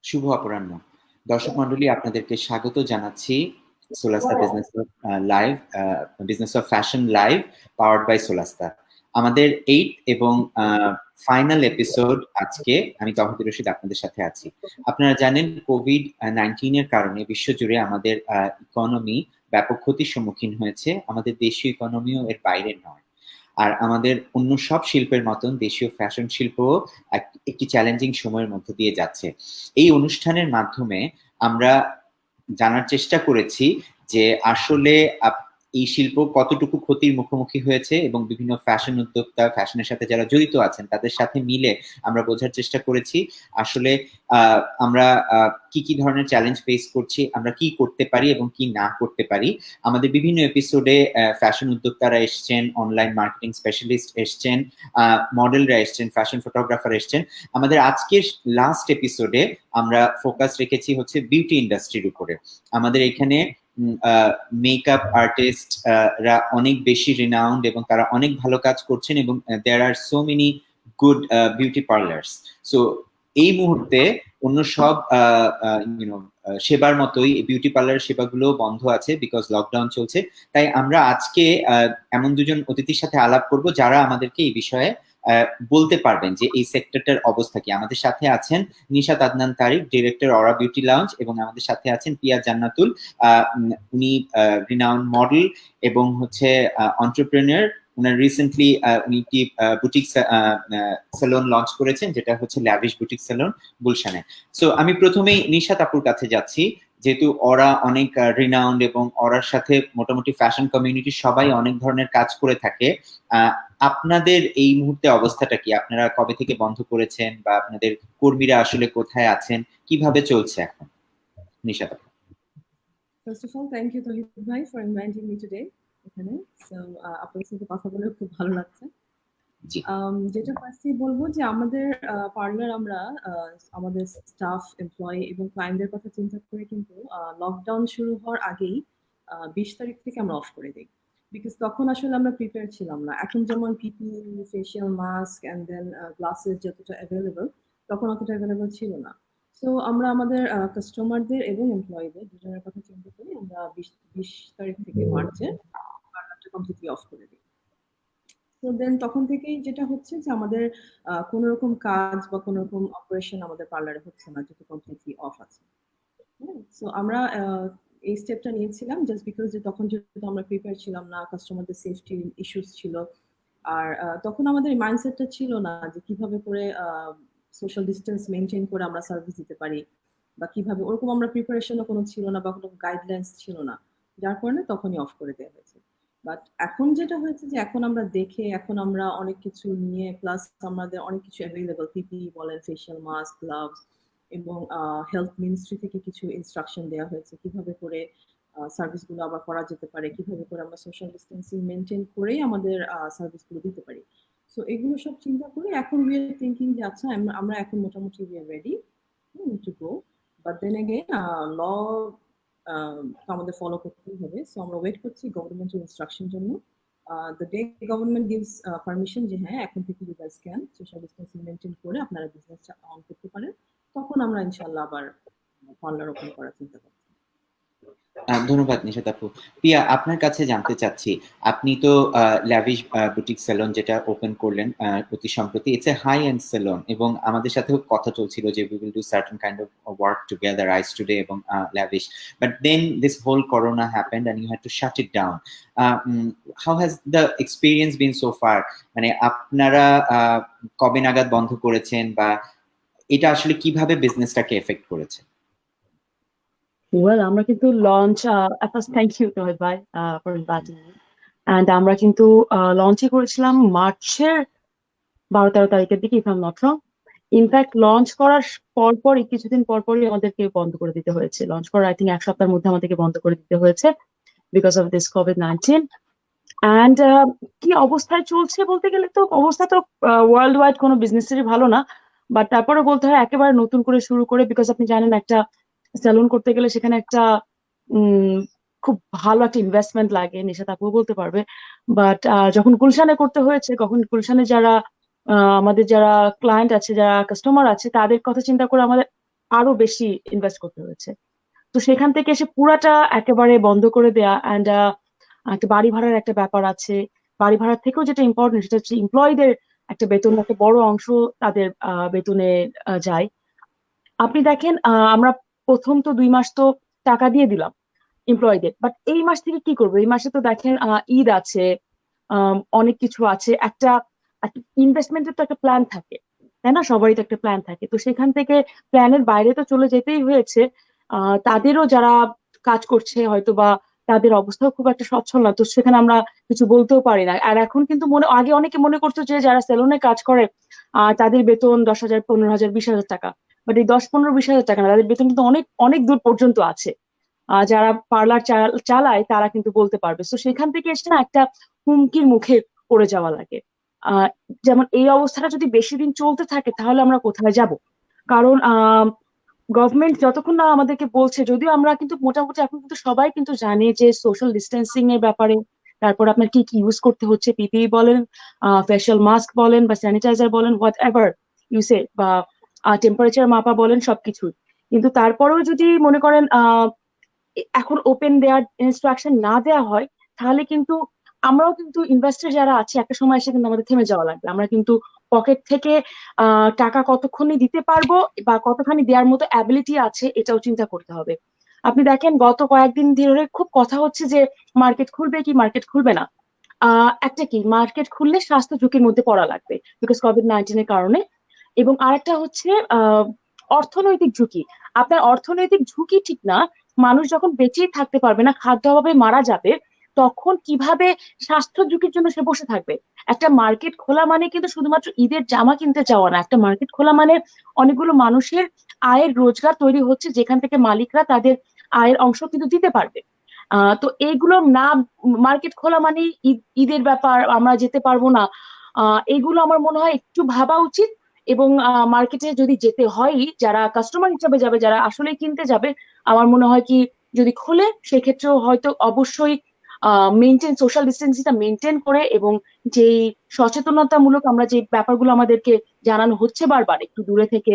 শুভ অপরাহ্ন। দর্শক মণ্ডলী, আপনাদেরকে স্বাগত জানাচ্ছি Solasta business of fashion live powered by Solasta. আমাদের 8 এবং ফাইনাল এপিসোড আজকে। আমি তৌহিদুর রশিদ আপনাদের সাথে আছি। আপনারা জানেন কোভিড-19 এর কারণে বিশ্বজুড়ে আমাদের ইকোনমি ব্যাপক ক্ষতির সম্মুখীন হয়েছে। আমাদের দেশীয় ইকোনমিও এর বাইরে নয়। আর আমাদের অন্য সব শিল্পের মতন দেশীয় ফ্যাশন শিল্পও একটি চ্যালেঞ্জিং সময়ের মধ্য দিয়ে যাচ্ছে। এই অনুষ্ঠানের মাধ্যমে আমরা জানার চেষ্টা করেছি যে আসলে এই শিল্প কতটুকু ক্ষতির মুখোমুখি হয়েছে এবং বিভিন্ন ফ্যাশন উদ্যোক্তা, ফ্যাশনের সাথে যারা জড়িত আছেন তাদের সাথে মিলে আমরা বোঝার চেষ্টা করেছি আসলে আমরা কি কি ধরনের চ্যালেঞ্জ ফেস করছি, আমরা কি করতে পারি এবং কি না করতে পারি। আমাদের বিভিন্ন এপিসোডে ফ্যাশন উদ্যোক্তারা এসছেন, অনলাইন মার্কেটিং স্পেশালিস্ট এসছেন, মডেলরা এসছেন, ফ্যাশন ফটোগ্রাফার এসছেন। আমাদের আজকের লাস্ট এপিসোডে আমরা ফোকাস রেখেছি হচ্ছে বিউটি ইন্ডাস্ট্রির উপরে। আমাদের এখানে মেকআপ আর্টিস্ট রা অনেক বেশি রিনাউন্ড এবং তারা অনেক ভালো কাজ করছেন এবং there are so many good beauty parlours. So এই মুহূর্তে অন্য সব সেবার মতোই বিউটি পার্লার সেবাগুলো বন্ধ আছে বিকজ লকডাউন চলছে। তাই আমরা আজকে এমন দুজন অতিথির সাথে আলাপ করব যারা আমাদেরকে এই বিষয়ে বলতে পারবেন যে এই সেক্টরটার অবস্থা কি। আমাদের সাথে আছেন নিশাত আদনান তারিক, ডিরেক্টর অরা বিউটি লাউঞ্জ, এবং আমাদের সাথে আছেন পিয়া জান্নাতুল, উনি রিনাউন্ড মডেল এবং হচ্ছে এন্টারপ্রেনার। উনার রিসেন্টলি উনি একটি বুটিক স্যালন লঞ্চ করেছেন যেটা হচ্ছে ল্যাভিশ বুটিক স্যালন গুলশানে। সো আমি প্রথমেই নিশাত আপুর কাছে যাচ্ছি, যেহেতু ওরা অনেক রিনাউন্ড এবং ওরার সাথে মোটামুটি ফ্যাশন কমিউনিটি সবাই অনেক ধরনের কাজ করে থাকে। আপনাদের এই মুহূর্তে অবস্থাটা কি? আপনারা কবে থেকে বন্ধ করেছেন বা আপনাদের কর্মীরা আসলে কোথায় আছেন, কিভাবে চলছে এখন? নিশাত আপু। First of all, thank you Tawhid bhai for inviting me today এখানে। So আপনাদের সাথে কথা বলে খুব ভালো লাগছে। যেটা ফার্স্টে বলবো যে আমাদের পার্লার আমরা আমাদের স্টাফ, এমপ্লয়ি এবং ক্লায়েন্টদের কথা চিন্তা করে কিন্তু লকডাউন শুরু হওয়ার আগেই 20 তারিখ থেকে আমরা অফ করে দিই। বিকজ তখন আসলে আমরা প্রিপেয়ার ছিলাম না। এখন যেমন PPE, facial mask and then glasses যতটা অ্যাভেলেবল, তখন অতটা অ্যাভেলেবল ছিল না। সো আমরা আমাদের কাস্টমারদের এবং এমপ্লয়িদের দুজনের কথা চিন্তা করে আমরা 20 তারিখ থেকে মার্চে পার্লারটা কমপ্লিটলি অফ করে দিই। তো দেন তখন থেকেই যেটা হচ্ছে যে আমাদের কোনো রকম কাজ বা কোনো রকম অপারেশন আমাদের পার্লারে হচ্ছে না, যেটা কমপ্লিটলি অফ আছে। সো আমরা এই স্টেপটা নিয়েছিলাম জাস্ট বিকজ যে তখন যেহেতু আমরা প্রিপেয়ার ছিলাম না, কাস্টমারদের সেফটি ইস্যুস ছিল। আর তখন আমাদের মাইন্ডসেটটা ছিল না যে কিভাবে করে সোশ্যাল ডিস্টেন্স মেনটেন করে আমরা সার্ভিস দিতে পারি বা কিভাবে, ওরকম আমরা প্রিপারেশনও কোনো ছিল না বা কোনো গাইডলাইন্স ছিল না, যার কারণে তখনই অফ করে দেওয়া হয়েছে। বাট এখন যেটা হয়েছে যে এখন আমরা দেখে, এখন আমরা অনেক কিছু নিয়ে, প্লাস আমাদের অনেক কিছু অ্যাভেলেবল, পিপিই বলেন, ফেশিয়াল মাস্ক, গ্লাভস, এবং হেলথ মিনিস্ট্রি থেকে কিছু ইনস্ট্রাকশন দেওয়া হয়েছে কিভাবে করে সার্ভিসগুলো আবার করা যেতে পারে, কিভাবে করে আমরা সোশ্যাল ডিস্টেন্সিং মেনটেন করেই আমাদের সার্ভিসগুলো দিতে পারি। সো এগুলো সব চিন্তা করে এখন উই আর থিঙ্কিং যে আচ্ছা আমরা এখন মোটামুটি we are ready to go. But then again ল আমাদের ফলো করতেই হবে। সো আমরা ওয়েট করছি গভর্নমেন্টের ইনস্ট্রাকশন জন্য। The day government gives permission যে হ্যাঁ এখন থেকে you guys can social distancing maintain করে আপনারা বিজনেসটা অন করতে পারেন, তখন আমরা ইনশাআল্লাহ আবার পার্লার ওপেন করার চিন্তা করছি। ধন্যবাদ নিশাত আপু। পিয়া, আপনার কাছে জানতে চাচ্ছি, আপনি তো ল্যাভিশ বুটিক স্যালন যেটা ওপেন করলেন অতি সম্প্রতি, it's a high end salon, এবং আমাদের সাথেও কথা চলছিল যে we will do certain kind of work together, Ice Today এবং lavish, but then this whole corona happened and you had to shut it down. How has the experience been so far? মানে আপনারা কবে নাগাদ বন্ধ করেছেন বা এটা আসলে কিভাবে বিজনেসটাকে এফেক্ট করেছে? ওয়েল, আমরা কিন্তু লঞ্চ ফার্স্ট থ্যাংক ইউ তৌহিদ ভাই ফর ইনভাইটিং মি। এন্ড আমরা কিন্তু লঞ্চই করেছিলাম মার্চের 12-13 তারিখের দিকে, if I am not wrong. In fact launch করার পরপরই কিছুদিন পরপরই আমাদেরকে বন্ধ করে দিতে হয়েছে। লঞ্চ করার আই থিঙ্ক এক সপ্তাহের মধ্যে আমাদেরকে বন্ধ করে দিতে হয়েছে because of this COVID-19. And কি অবস্থায় চলছে বলতে গেলে তো অবস্থা তো ওয়ার্ল্ড ওয়াইড কোনো বিজনেসেরই ভালো না, বাট তারপরে বলতে হয় একেবারে নতুন করে শুরু করে, বিকজ আপনি জানেন একটা স্যালুন করতে গেলে সেখানে একটা খুব ভালো একটা ইনভেস্টমেন্ট লাগে, নিশাত আপু বলতে পারবে। বাট যখন গুলশানে করতে হয়েছে, তখন গুলশানে যারা আমাদের যারা ক্লায়েন্ট আছে, যারা কাস্টমার আছে, তাদের কথা চিন্তা করে আমাদের আরো বেশি ইনভেস্ট করতে হয়েছে। তো সেখান থেকে এসে পুরাটা একেবারে বন্ধ করে দেয়া, অ্যান্ড একটা বাড়ি ভাড়ার একটা ব্যাপার আছে। বাড়ি ভাড়ার থেকেও যেটা ইম্পর্টেন্ট সেটা হচ্ছে এমপ্লয়ীদের একটা বেতন, একটা বড় অংশ তাদের বেতনে যায়। আপনি দেখেন, আমরা প্রথম তো 2 মাস তো টাকা দিয়ে দিলাম এমপ্লয়ীদের, বাট এই মাস থেকে কি করবো? এই মাসে তো দেখেন ঈদ আছে, অনেক কিছু আছে, একটা একটা ইনভেস্টমেন্টের তো একটা প্ল্যান থাকে, তাই না? সবারই তো একটা প্ল্যান থাকে, তো সেখান থেকে প্ল্যানের বাইরে তো চলে যেতেই হয়েছে। তাদেরও যারা কাজ করছে হয়তো বা তাদের অবস্থাও খুব একটা সচ্ছল না, তো সেখানে আমরা কিছু বলতেও পারি না। আর এখন কিন্তু আগে অনেকে মনে করতো যে যারা সেলুনে কাজ করে তাদের বেতন 10,000, 15,000, 20,000 টাকা। বাট এই 10, 15, 20,000 টাকা না, তাদের বেতন কিন্তু অনেক অনেক দূর পর্যন্ত আছে। যারা পার্লার চালায় তারা কিন্তু বলতে পারবে। তো সেখান থেকে এসে না একটা হুমকির মুখে পড়ে যাওয়া লাগে। আহ যেমন এই অবস্থাটা যদি বেশি দিন চলতে থাকে তাহলে আমরা কোথায় যাব? কারণ গভর্নমেন্ট যতক্ষণ না আমাদেরকে বলছে, যদিও আমরা কিন্তু মোটামুটি এখন কিন্তু সবাই কিন্তু জানে যে সোশ্যাল ডিস্টেন্সিং এর ব্যাপারে, তারপর আপনার কি কি ইউজ করতে হচ্ছে, পিপিই বলেন, ফেশিয়াল মাস্ক বলেন বা স্যানিটাইজার বলেন, হোয়াট এভার ইউসে, বা টেম্পারেচার মাপা বলেন, সবকিছু। কিন্তু তারপরেও যদি মনে করেন এখন ওপেন দেওয়ার ইনস্ট্রাকশন না দেওয়া হয়, তাহলে কিন্তু আমরাও কিন্তু ইনভেস্টর যারা আছে একটা সময় এসে কিন্তু আমাদের থেমে যাওয়া লাগবে। আমরা কিন্তু পকেট থেকে টাকা কতক্ষণই দিতে পারবো বা কতখানি দেওয়ার মতো অ্যাবিলিটি আছে এটাও চিন্তা করতে হবে। আপনি দেখেন গত কয়েকদিন ধরে খুব কথা হচ্ছে যে মার্কেট খুলবে কি মার্কেট খুলবে না। একটা কি, মার্কেট খুললে স্বাস্থ্য ঝুঁকির মধ্যে পড়া লাগবে বিকজ কোভিড-19 এর কারণে। এবং আরেকটা হচ্ছে অর্থনৈতিক ঝুঁকি। আপনার অর্থনৈতিক ঝুঁকি ঠিক না, মানুষ যখন বেঁচেই থাকতে পারবে না, খাদ্য অভাবে মারা যাবে, তখন কিভাবে স্বাস্থ্য ঝুঁকির জন্য সে বসে থাকবে? একটা মার্কেট খোলা মানে কিন্তু শুধুমাত্র ঈদের জামা কিনতে যাওয়া না, একটা মার্কেট খোলা মানে অনেকগুলো মানুষের আয়ের রোজগার তৈরি হচ্ছে, যেখান থেকে মালিকরা তাদের আয়ের অংশ কিন্তু দিতে পারবে। তো এইগুলো না, মার্কেট খোলা মানে ঈদের ব্যাপার আমরা যেতে পারবো না, এইগুলো আমার মনে হয় একটু ভাবা উচিত। এবং মার্কেটে যদি যেতে হয়, যারা কাস্টমার হিসাবে যাবে, যারা আসলে কিনতে যাবে, আমার মনে হয় কি যদি খোলে সেক্ষেত্রেও হয়তো অবশ্যই সোশ্যাল ডিস্টেন্সিংটা মেনটেন করে, এবং যেই সচেতনতামূলক আমরা যে ব্যাপারগুলো আমাদেরকে জানানো হচ্ছে বারবার, একটু দূরে থেকে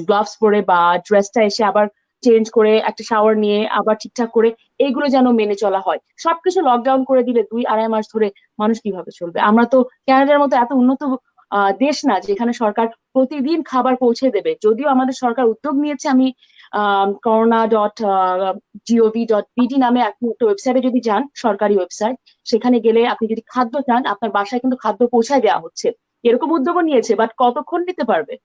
গ্লাভস পরে বা ড্রেসটা এসে আবার চেঞ্জ করে একটা শাওয়ার নিয়ে আবার ঠিকঠাক করে, এইগুলো যেন মেনে চলা হয়। সবকিছু লকডাউন করে দিলে 2-2.5 মাস ধরে মানুষ কিভাবে চলবে? আমরা তো কানাডার মতো এত উন্নত দেশ না যেখানে সরকার প্রতিদিন খাবার পৌঁছে দেবে। যদিও আমাদের সরকার উদ্যোগ নিয়েছে, আমি corona.gov.bd নামে আপনি একটা ওয়েবসাইটে যদি যান, সরকারি ওয়েবসাইট, সেখানে গেলে আপনি যদি খাদ্য চান আপনার বাসায় কিন্তু খাদ্য পৌঁছায় দেওয়া হচ্ছে। এরকম উদ্যোগও নিয়েছে, বাট কতক্ষণ নিতে পারবে?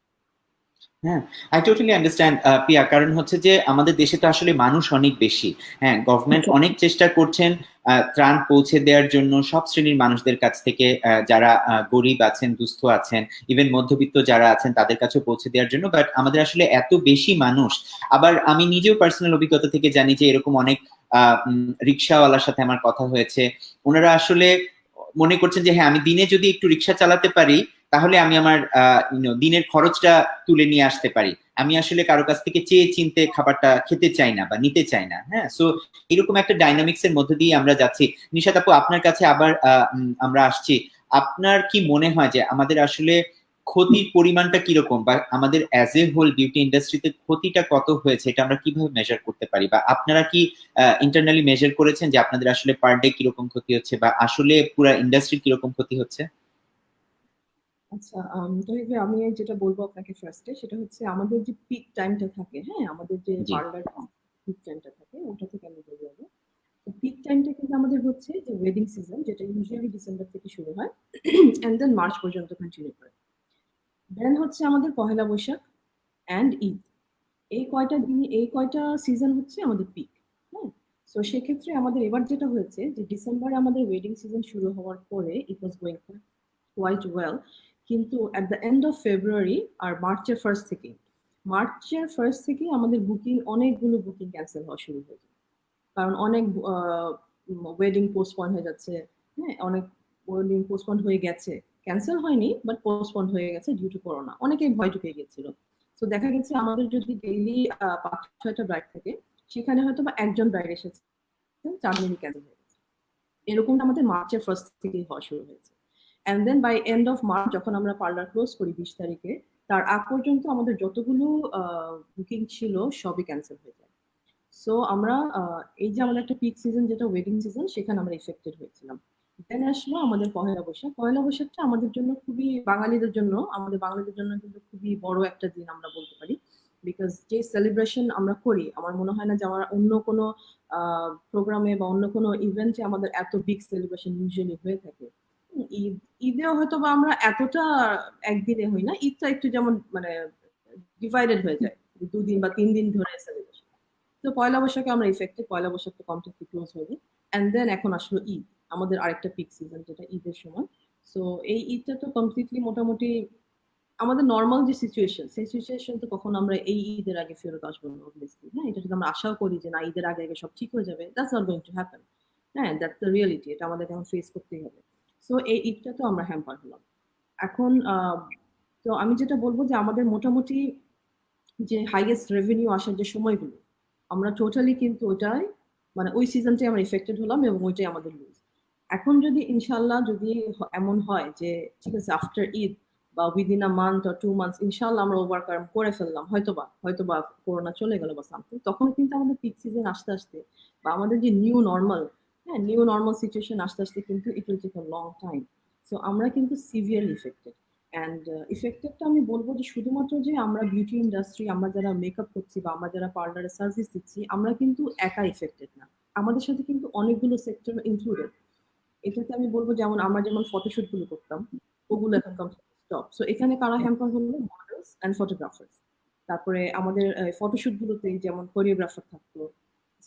হ্যাঁ, আই টোটালি আন্ডারস্ট্যান্ড পিয়া। কারণ হচ্ছে যে আমাদের দেশে তো আসলে মানুষ অনেক বেশি। হ্যাঁ, গভর্নমেন্ট অনেক চেষ্টা করছেন ত্রাণ পৌঁছে দেওয়ার জন্য সব শ্রেণীর মানুষদের কাছ থেকে, যারা গরিব আছেন, দুস্থ আছেন, ইভেন মধ্যবিত্ত যারা আছেন তাদের কাছে পৌঁছে দেওয়ার জন্য। বাট আমাদের আসলে এত বেশি মানুষ। আবার আমি নিজেও পার্সোনাল অভিজ্ঞতা থেকে জানি যে এরকম অনেক রিক্সাওয়ালার সাথে আমার কথা হয়েছে। ওনারা আসলে মনে করছেন যে হ্যাঁ, আমি দিনে যদি একটু রিক্সা চালাতে পারি তাহলে আমি আমার দিনের খরচটা তুলে নিয়ে আসতে পারি। আমি আসলে কারো কাছ থেকে চেয়ে চিনতে খাবারটা খেতে চাই না বা নিতে চাই না। হ্যাঁ, সো এরকম একটা ডাইনামিক্স এর মধ্যে দিয়ে আমরা যাচ্ছি। নিশাত আপু, আপনার কাছে আবার আমরা আসছি। আপনার কি মনে হয় যে আমাদের আসলে ক্ষতির পরিমাণটা কিরকম, বা আমাদের অ্যাজ এ হোল বিউটি ইন্ডাস্ট্রিতে ক্ষতিটা কত হয়েছে, এটা আমরা কিভাবে মেজার করতে পারি? বা আপনারা কি ইন্টারনালি মেজার করেছেন যে আপনাদের আসলে পার ডে কিরকম ক্ষতি হচ্ছে, বা আসলে পুরো ইন্ডাস্ট্রি কিরকম ক্ষতি হচ্ছে? আচ্ছা, তবে আমি যেটা বলবো আপনাকে ফার্স্টে সেটা হচ্ছে আমাদের যে পিক টাইমটা থাকে, হ্যাঁ, আমাদের যে জি। পার্লার পিক টাইমটা থাকে ওটা থেকে আমি বলবো আগে। পিক টাইমটা কিন্তু আমাদের হচ্ছে যে ওয়েডিং সিজন, যেটা ইউজুয়ালি ডিসেম্বর থেকে শুরু হয় এন্ড দেন মার্চ পর্যন্ত কন্টিনিউ করে। দেন হচ্ছে আমাদের পহেলা বৈশাখ এন্ড ঈদ। এই কয়টা সিজন হচ্ছে আমাদের পিক। হ্যাঁ, তো সেক্ষেত্রে আমাদের এবার যেটা হয়েছে যে ডিসেম্বরে আমাদের ওয়েডিং সিজন শুরু হওয়ার পরে it was going quite well, কিন্তু at the end of February আর মার্চের ফার্স্ট থেকে আমাদের অনেকগুলো বুকিং ক্যান্সেল হওয়া শুরু হয়েছে। কারণ অনেক ওয়েডিং পোস্টপন্ড হয়ে যাচ্ছে। হ্যাঁ, অনেক ওয়েডিং পোস্টপন্ড হয়ে গেছে, ক্যান্সেল হয়নি বাট পোস্টপন্ড হয়ে গেছে ডিউ টু করোনা। অনেকেই ভয় ঢুকে গিয়েছিল। তো দেখা গেছে আমাদের যদি ডেইলি 5-6টা ব্রাইড থাকে, সেখানে হয়তো বা একজন ব্রাইড এসেছে, 4 দিনই ক্যান্সেল হয়ে গেছে। এরকমটা আমাদের মার্চের ফার্স্ট থেকেই হওয়া শুরু হয়েছে। And then by end of March যখন আমরা পার্লার ক্লোজ করি 20 তারিখে, তার আগ পর্যন্ত আমাদের যতগুলো বুকিং ছিল সবই ক্যান্সেল হয়ে যায়। সো আমরা এই যে আমাদের একটা পিক সিজন যেটা ওয়েডিং সিজন, সেখানে আমরা এফেক্টেড হয়েছিলাম। দেন আসলো আমাদের পহেলা বৈশাখ। পহেলা বৈশাখটা আমাদের জন্য খুবই, বাঙালিদের জন্য, আমাদের বাঙালিদের জন্য কিন্তু খুবই বড় একটা দিন আমরা বলতে পারি। বিকজ যে সেলিব্রেশন আমরা করি, আমার মনে হয় না যে আমার অন্য কোনো প্রোগ্রামে বা অন্য কোনো ইভেন্টে আমাদের এত বিগ সেলিব্রেশন ইউজুয়ালি হয়ে থাকে। ঈদ, ঈদেও হয়তো বা আমরা এতটা একদিনে হই না। ঈদটা একটু যেমন মানে ডিভাইডেড হয়ে যায়, 2 দিন বা 3 দিন ধরে সেলিব্রেশন। তো পয়লা বৈশাখে আমরা ইফেক্টেড, পয়লা বৈশাখ তো কমপ্লিটলি ক্লোজ হয়ে যায়। অ্যান্ড দেন এখন আসলো ঈদ, আমাদের আরেকটা পিক সিজন যেটা ঈদের সময়। সো এই ঈদটা তো কমপ্লিটলি মোটামুটি আমাদের নর্মাল যে সিচুয়েশন, সেই সিচুয়েশন তো কখনো আমরা এই ঈদের আগে ফেরত আসবো না অবভিয়াসলি। হ্যাঁ, এটা যদি আমরা আশাও করি যে না ঈদের আগে আগে সব ঠিক হয়ে যাবে, that's not going to happen. হ্যাঁ, দ্যাটস দ্য রিয়েলিটি, এটা আমাদের এখন ফেস করতেই হবে। সো এই ঈদটা তো আমরা হ্যাম্পার হলাম। এখন তো আমি যেটা বলবো যে আমাদের মোটামুটি যে হাইয়েস্ট রেভিনিউ আসার যে সময়গুলো, আমরা টোটালি কিন্তু ওইটাই মানে ওই সিজনটাই আমরা ইফেক্টেড হলাম এবং ওইটাই আমাদের লুজ। এখন যদি ইনশাল্লাহ যদি এমন হয় যে ঠিক আছে আফটার ঈদ বা within a month or 2 months ইনশাল্লাহ আমরা ওভারকাম করে ফেললাম, হয়তোবা করোনা চলে গেল বা সামথিং, তখন কিন্তু আমাদের পিক সিজন আসতে আসতে বা আমাদের যে নিউ নর্মাল, হ্যাঁ নিউ নর্মাল সিচুয়েশন আসতে আসতে কিন্তু it will take a long time. So আমরা কিন্তু সিভিয়ারলি ইফেক্টেড। অ্যান্ড ইফেক্টেডটা আমি বলবো যে শুধুমাত্র যে আমরা বিউটি ইন্ডাস্ট্রি, আমরা যারা মেকআপ করছি বা আমরা যারা পার্লারে সার্ভিস দিচ্ছি, আমরা কিন্তু একা ইফেক্টেড না, আমাদের সাথে কিন্তু অনেকগুলো সেক্টর ইনক্লুডেড। এটাতে আমি বলবো যেমন আমরা যেমন ফটোশুট গুলো করতাম, ওগুলো এখন কমপ্লিট স্টপ। সো এখানে কারা হ্যাম্পার হলো? Models and photographers. তারপরে আমাদের ফটোশুট গুলোতে যেমন কোরিওগ্রাফার থাকতো,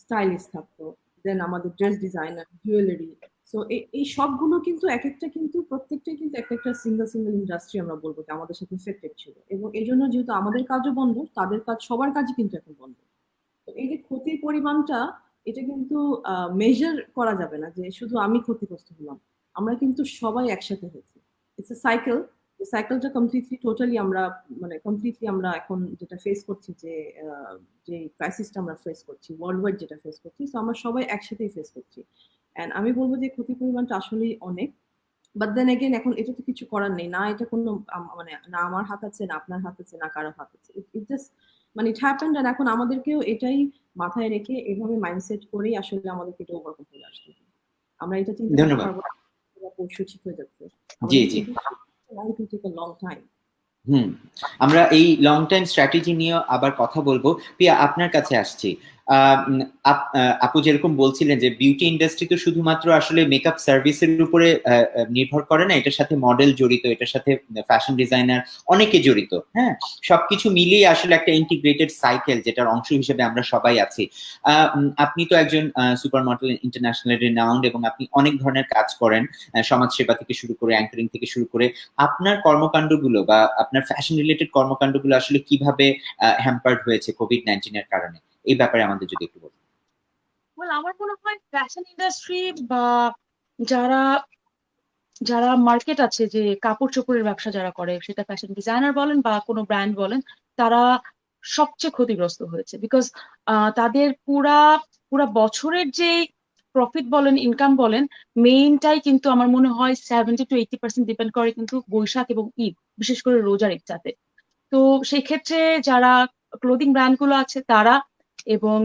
স্টাইলিস্ট থাকতো, দেন আমাদের ড্রেস ডিজাইনার, জুয়েলারি। সো এই সবগুলো কিন্তু এক একটা কিন্তু প্রত্যেকটাই কিন্তু একটা একটা সিঙ্গেল সিঙ্গেল ইন্ডাস্ট্রি আমরা বলবো যে আমাদের সাথে ইফেক্টেড ছিল, এবং এই জন্য যেহেতু আমাদের কাজও বন্ধ, তাদের কাজ, সবার কাজই কিন্তু এখন বন্ধ। তো এই যে ক্ষতির পরিমাণটা, এটা কিন্তু মেজার করা যাবে না যে শুধু আমি ক্ষতিগ্রস্ত হলাম, আমরা কিন্তু সবাই একসাথে হয়েছি। It's a cycle. সাইকেলটা কমপ্লিটলি টোটালি আমরা মানে কমপ্লিটলি আমরা এখন যেটা ফেস করছি, যে ক্রাইসিসটা আমরা ফেস করছি ওয়ার্ল্ড ওয়াইড, যেটা ফেস করছি, তো আমরা সবাই একসাথেই ফেস করছি। এন্ড আমি বলবো যে ক্ষতির পরিমাণটা আসলেই অনেক। বাট দেন এগেন এখন এটা তো কিছু করার নেই, না এটা কোনো মানে না আমার হাত আছে, না আপনার হাত আছে, না কারো হাত আছে। ইট জাস্ট মানে ইট হ্যাপেন্ড। এন্ড এখন আমাদেরকেও এটাই মাথায় রেখে এভাবে মাইন্ডসেট করেই আসলে আমাদেরকে এটা ওভারকাম করে আসতে হবে। আমরা এটা চিন্তা করতে ধন্যবাদ। পারবো না পরশু ঠিক হয়ে যাচ্ছে, জি আমাদের জি। কিন্তু টেক আ লং টাইম। আমরা এই লং টাইম স্ট্র্যাটেজি নিয়ে আবার কথা বলবো। প্রিয়া, আপনার কাছে আসছি। আপু যেরকম বলছিলেন যে বিউটি ইন্ডাস্ট্রি তো শুধুমাত্র আসলে মেকআপ সার্ভিসের উপরে নির্ভর করে না, এটার সাথে মডেল জড়িত, এটার সাথে ফ্যাশন ডিজাইনার অনেকে জড়িত। হ্যাঁ, সবকিছু মিলিয়ে আসলে একটা ইন্টিগ্রেটেড সাইকেল, যেটার অংশ হিসেবে আমরা সবাই আছি। আপনি তো একজন সুপার মডেল, ইন্টারন্যাশনাল রিনাউন্ড, এবং আপনি অনেক ধরনের কাজ করেন, সমাজসেবা থেকে শুরু করে অ্যাঙ্কারিং থেকে শুরু করে। আপনার কর্মকাণ্ডগুলো বা আপনার ফ্যাশন রিলেটেড কর্মকাণ্ডগুলো আসলে কিভাবে হ্যাম্পার্ড হয়েছে কোভিড-19 এর কারণে, এই ব্যাপারে আমাদের যদি একটু বলতেন। আমার মনে হয় ফ্যাশন ইন্ডাস্ট্রি বা যারা যারা মার্কেট আছে, যে কাপড় চোপড়ের ব্যবসা যারা করে, সেটা ফ্যাশন ডিজাইনার বলেন বা কোনো ব্র্যান্ড বলেন, তারা সবচেয়ে ক্ষতিগ্রস্ত হয়েছে। বিকজ তাদের পুরা পুরা বছরের যে প্রফিট বলেন, ইনকাম বলেন, মেইনটাই কিন্তু আমার মনে হয় 70 to 80% ডিপেন্ড করে কিন্তু বৈশাখ এবং ঈদ, বিশেষ করে রোজার ঈদটাতে। তো সেই ক্ষেত্রে যারা ক্লোদিং ব্র্যান্ড গুলো আছে তারা, এবং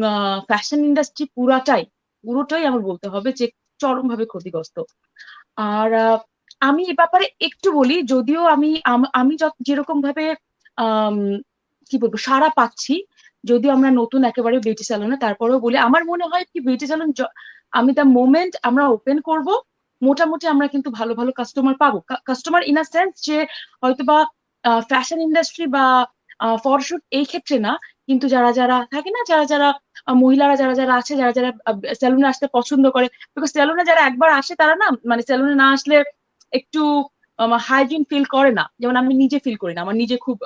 ফ্যাশন ইন্ডাস্ট্রি পুরোটাই আমার বলতে হবে যে চরমভাবে ক্ষতিগ্রস্ত। আর আমি এ ব্যাপারে একটু বলি, যদিও আমি যেরকম ভাবে আম, কি বলবো সাড়া পাচ্ছি, যদিও আমরা নতুন একেবারে বিউটি স্যালনে, তারপরেও বলি আমার মনে হয় কি বিউটি স্যালন আমি দ্য মোমেন্ট আমরা ওপেন করব, মোটামুটি আমরা কিন্তু ভালো ভালো কাস্টমার পাবো। কাস্টমার ইন আ সেন্স যে হয়তোবা ফ্যাশন ইন্ডাস্ট্রি বা ফটোশুট এই ক্ষেত্রে না, কিন্তু যারা যারা থাকে না, যারা যারা মহিলারা যারা যারা আছে, যারা যারা স্যালুনে আসতে পছন্দ করে, বিকজ স্যালুনে যারা একবার আসে তারা না, মানে স্যালুনে না আসলে একটু হাইজিন ফিল করে না। যেমন আমি নিজে ফিল করি না, আমার নিজে খুব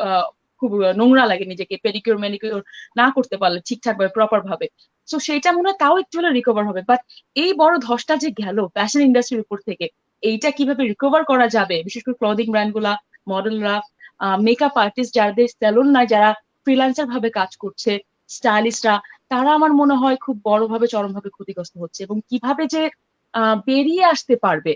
খুব নোংরা লাগে নিজেকে পেডিকিউর ম্যানিকিউর না করতে পারলে ঠিকঠাক ভাবে, প্রপার ভাবে। তো সেইটা মনে হয় তাও একটু হলে রিকভার হবে। বাট এই বড় ধসটা যে গেল ফ্যাশন ইন্ডাস্ট্রির উপর থেকে, এইটা কিভাবে রিকভার করা যাবে, বিশেষ করে ক্লদিং ব্র্যান্ড গুলা, মডেলরা, মেকআপ আর্টিস্ট যাদের স্যালুন নাই, যারা ফ্রিল্যান্সার ভাবে কাজ করছে, স্টাইলিস্টরা, তারা আমার মনে হয় খুব বড়ভাবে চরমভাবে ক্ষতিগ্রস্ত হচ্ছে। এবং কিভাবে যে বেরিয়ে আসতে পারবে,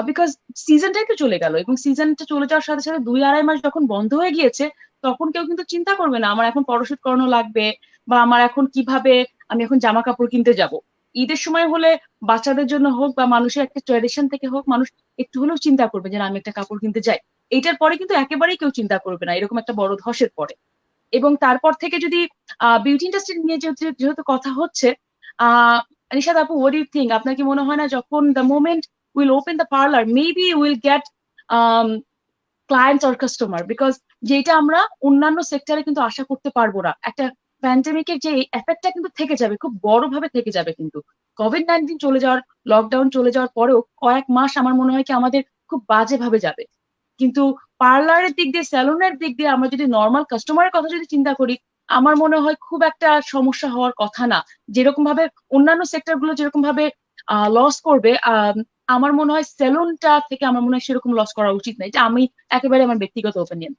বিকজ সিজনটাই তো চলে গেল, এবং সিজনটা চলে যাওয়ার সাথে সাথে 2-2.5 মাস যখন বন্ধ হয়ে গিয়েছে, তখন কেউ কিন্তু চিন্তা করবে না আমার এখন ফটোশুট করানো লাগবে, বা আমার এখন কিভাবে আমি এখন জামা কাপড় কিনতে যাব। ঈদের সময় হলে বাচ্চাদের জন্য হোক বা মানুষের একটা ট্র্যাডিশন থেকে হোক, মানুষ একটু হলেও চিন্তা করবে যে না, আমি একটা কাপড় কিনতে যাই। এইটার পরে কিন্তু একেবারেই কেউ চিন্তা করবে না, এরকম একটা বড় ধসের পরে। এবং তারপর থেকে যদি বিউটি ইন্ডাস্ট্রি নিয়ে যেহেতু যেহেতু কথা হচ্ছে, আহ নিশাদ আপু, what do you think? আপনার কি মনে হয় না যখন the moment we'll open the parlor, maybe we'll get clients or customer, because যেটা আমরা অন্যান্য সেক্টরে কিন্তু আশা করতে পারবো না। একটা প্যান্ডেমিকের যে এফেক্টটা কিন্তু থেকে যাবে, খুব বড়ভাবে থেকে যাবে। কিন্তু কোভিড-19 চলে যাওয়ার, লকডাউন চলে যাওয়ার পরেও কয়েক মাস আমার মনে হয় কি আমাদের খুব বাজেভাবে যাবে। কিন্তু পার্লারের দিক দিয়ে, স্যালুনের দিক দিয়ে আমরা যদি নর্মাল কাস্টমারের কথা যদি চিন্তা করি, আমার মনে হয় খুব একটা সমস্যা হওয়ার কথা না। যেরকম ভাবে অন্যান্য সেক্টর গুলো যেরকম ভাবে লস করবে, আমার মনে হয় সেলুনটা থেকে আমার মনে হয় সেরকম লস করা উচিত না। এটা আমি একেবারে আমার ব্যক্তিগত ওপিনিয়ন।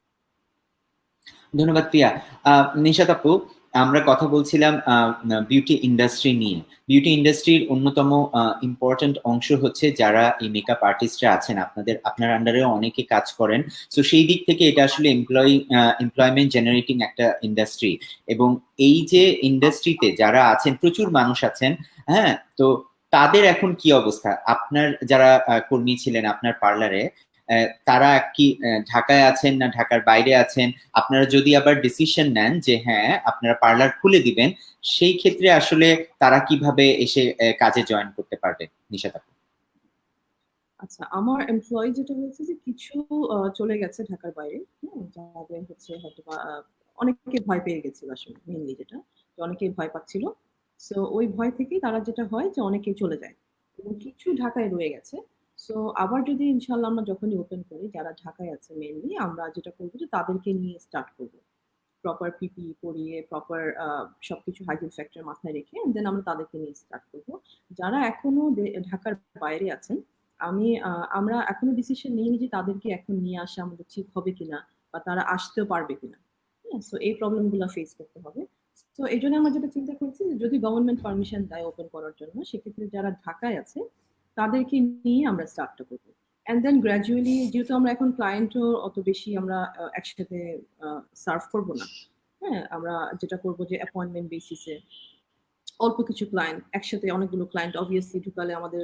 ধন্যবাদ প্রিয়া। নিশাত আপু, আমরা কথা বলছিলাম বিউটি ইন্ডাস্ট্রি নিয়ে। বিউটি ইন্ডাস্ট্রির অন্যতম ইম্পর্টেন্ট অংশ হচ্ছে যারা এই মেকআপ আর্টিস্টরা আছেন, আপনার আন্ডারেও অনেকে কাজ করেন। সো সেই দিক থেকে এটা আসলে এমপ্লয়মেন্ট জেনারেটিং একটা ইন্ডাস্ট্রি। এবং এই যে ইন্ডাস্ট্রিতে যারা আছেন, প্রচুর মানুষ আছেন, হ্যাঁ, তো তাদের এখন কি অবস্থা? আপনার যারা কর্মী ছিলেন আপনার পার্লারে, তারা কি ঢাকায় আছেন না ঢাকার বাইরে আছেন? আপনারা যদি আবার ডিসিশন নেন যে হ্যাঁ আপনারা পার্লার খুলে দিবেন, সেই ক্ষেত্রে আসলে তারা কিভাবে এসে কাজে জয়েন করতে পারবে? নিশাত আপু। আচ্ছা, আমার এমপ্লয়ি যেটা হয়েছে যে কিছু চলে গেছে ঢাকার বাইরে। যাদের হচ্ছে হয়তো বা অনেকে ভয় পেয়ে গেছিল আসলে, মেইনলি যেটা অনেকেই ভয় পাচ্ছিল। সো ওই ভয় থেকেই তারা যেটা হয় যে অনেকেই চলে যায় এবং কিছু ঢাকায় রয়ে গেছে। সো আবার যদি ইনশাল্লাহ আমরা যখনই ওপেন করি, যারা ঢাকায় আছে মেইনলি, আমরা যেটা করবো যে তাদেরকে নিয়ে স্টার্ট করবো, প্রপার পিপি পরিয়ে, প্রপার সবকিছু হাইজিন ফ্যাক্টর মাথায় রেখে দেন আমরা তাদেরকে নিয়ে স্টার্ট করবো। যারা এখনো ঢাকার বাইরে আছেন, আমরা এখনো ডিসিশন নিইনি যে তাদেরকে এখন নিয়ে আসা আমাদের ঠিক হবে কিনা বা তারা আসতেও পারবে কিনা। সো এই প্রবলেম গুলো ফেস করতে হবে। তো এই জন্য আমরা যেটা চিন্তা করছি যে যদি গভর্নমেন্ট পারমিশন দেয় ওপেন করার জন্য, সেক্ষেত্রে যারা ঢাকায় আছে তাদেরকে নিয়ে আমরা স্টার্টটা করবো। অ্যান্ড দেন গ্র্যাজুয়ালি, যেহেতু আমরা এখন ক্লায়েন্টও অত বেশি আমরা একসাথে সার্ভ করবো না, হ্যাঁ, আমরা যেটা করবো যে অ্যাপয়েন্টমেন্ট বেসিসে অল্প কিছু ক্লায়েন্ট একসাথে, অনেকগুলো ক্লায়েন্ট অবভিয়াসলি ঢুকালে আমাদের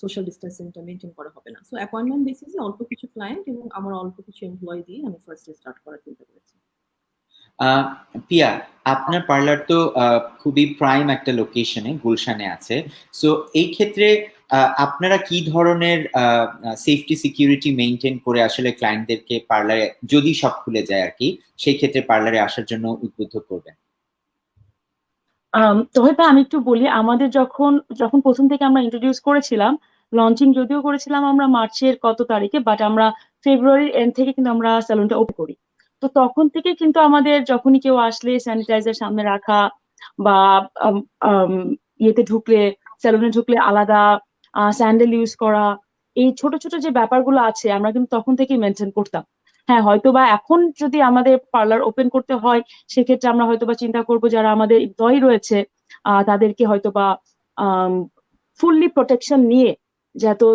সোশ্যাল ডিস্টেন্সিংটা মেনটেন করা হবে না। সো অ্যাপয়েন্টমেন্ট বেসিসে অল্প কিছু ক্লায়েন্ট এবং আমার অল্প কিছু এমপ্লয়ি দিয়ে আমি ফার্স্টে স্টার্ট করার চিন্তা করেছি। পিয়া, আপনার পার্লার তো খুবই প্রাইম একটা লোকেশনে, গুলশানে আছে। সো এই ক্ষেত্রে আপনারা কি ধরনের সেফটি সিকিউরিটি মেনটেন করে আসলে ক্লায়েন্টদেরকে পার্লারে, যদি সব খুলে যায় আর কি, সেই ক্ষেত্রে পার্লারে আসার জন্য উদ্বুদ্ধ করবেন? তোহিদ ভাই, আমি একটু বলি, আমাদের যখন যখন প্রথম থেকে আমরা ইন্ট্রোডিউস করেছিলাম, লঞ্চিং যদিও করেছিলাম আমরা মার্চের কত তারিখে, বাট আমরা ফেব্রুয়ারির এন্ড থেকে কিন্তু আমরা স্যালুনটা ওপেন করি। তো তখন থেকে কিন্তু আমাদের যখনই কেউ আসলে স্যানিটাইজার সামনে রাখা, বা আম, আম, ইয়েতে ঢুকলে, স্যালুনে ঢুকলে আলাদা স্যান্ডেল ইউজ করা, এই ছোট ছোট যে ব্যাপারগুলো আছে আমরা কিন্তু তখন থেকেই মেনটেন করতাম। হ্যাঁ, হয়তোবা এখন যদি আমাদের পার্লার ওপেন করতে হয়, সেক্ষেত্রে আমরা হয়তোবা চিন্তা করব যারা আমাদের এমপ্লয়ি রয়েছে তাদেরকে হয়তোবা ফুললি প্রোটেকশন নিয়ে, যাতে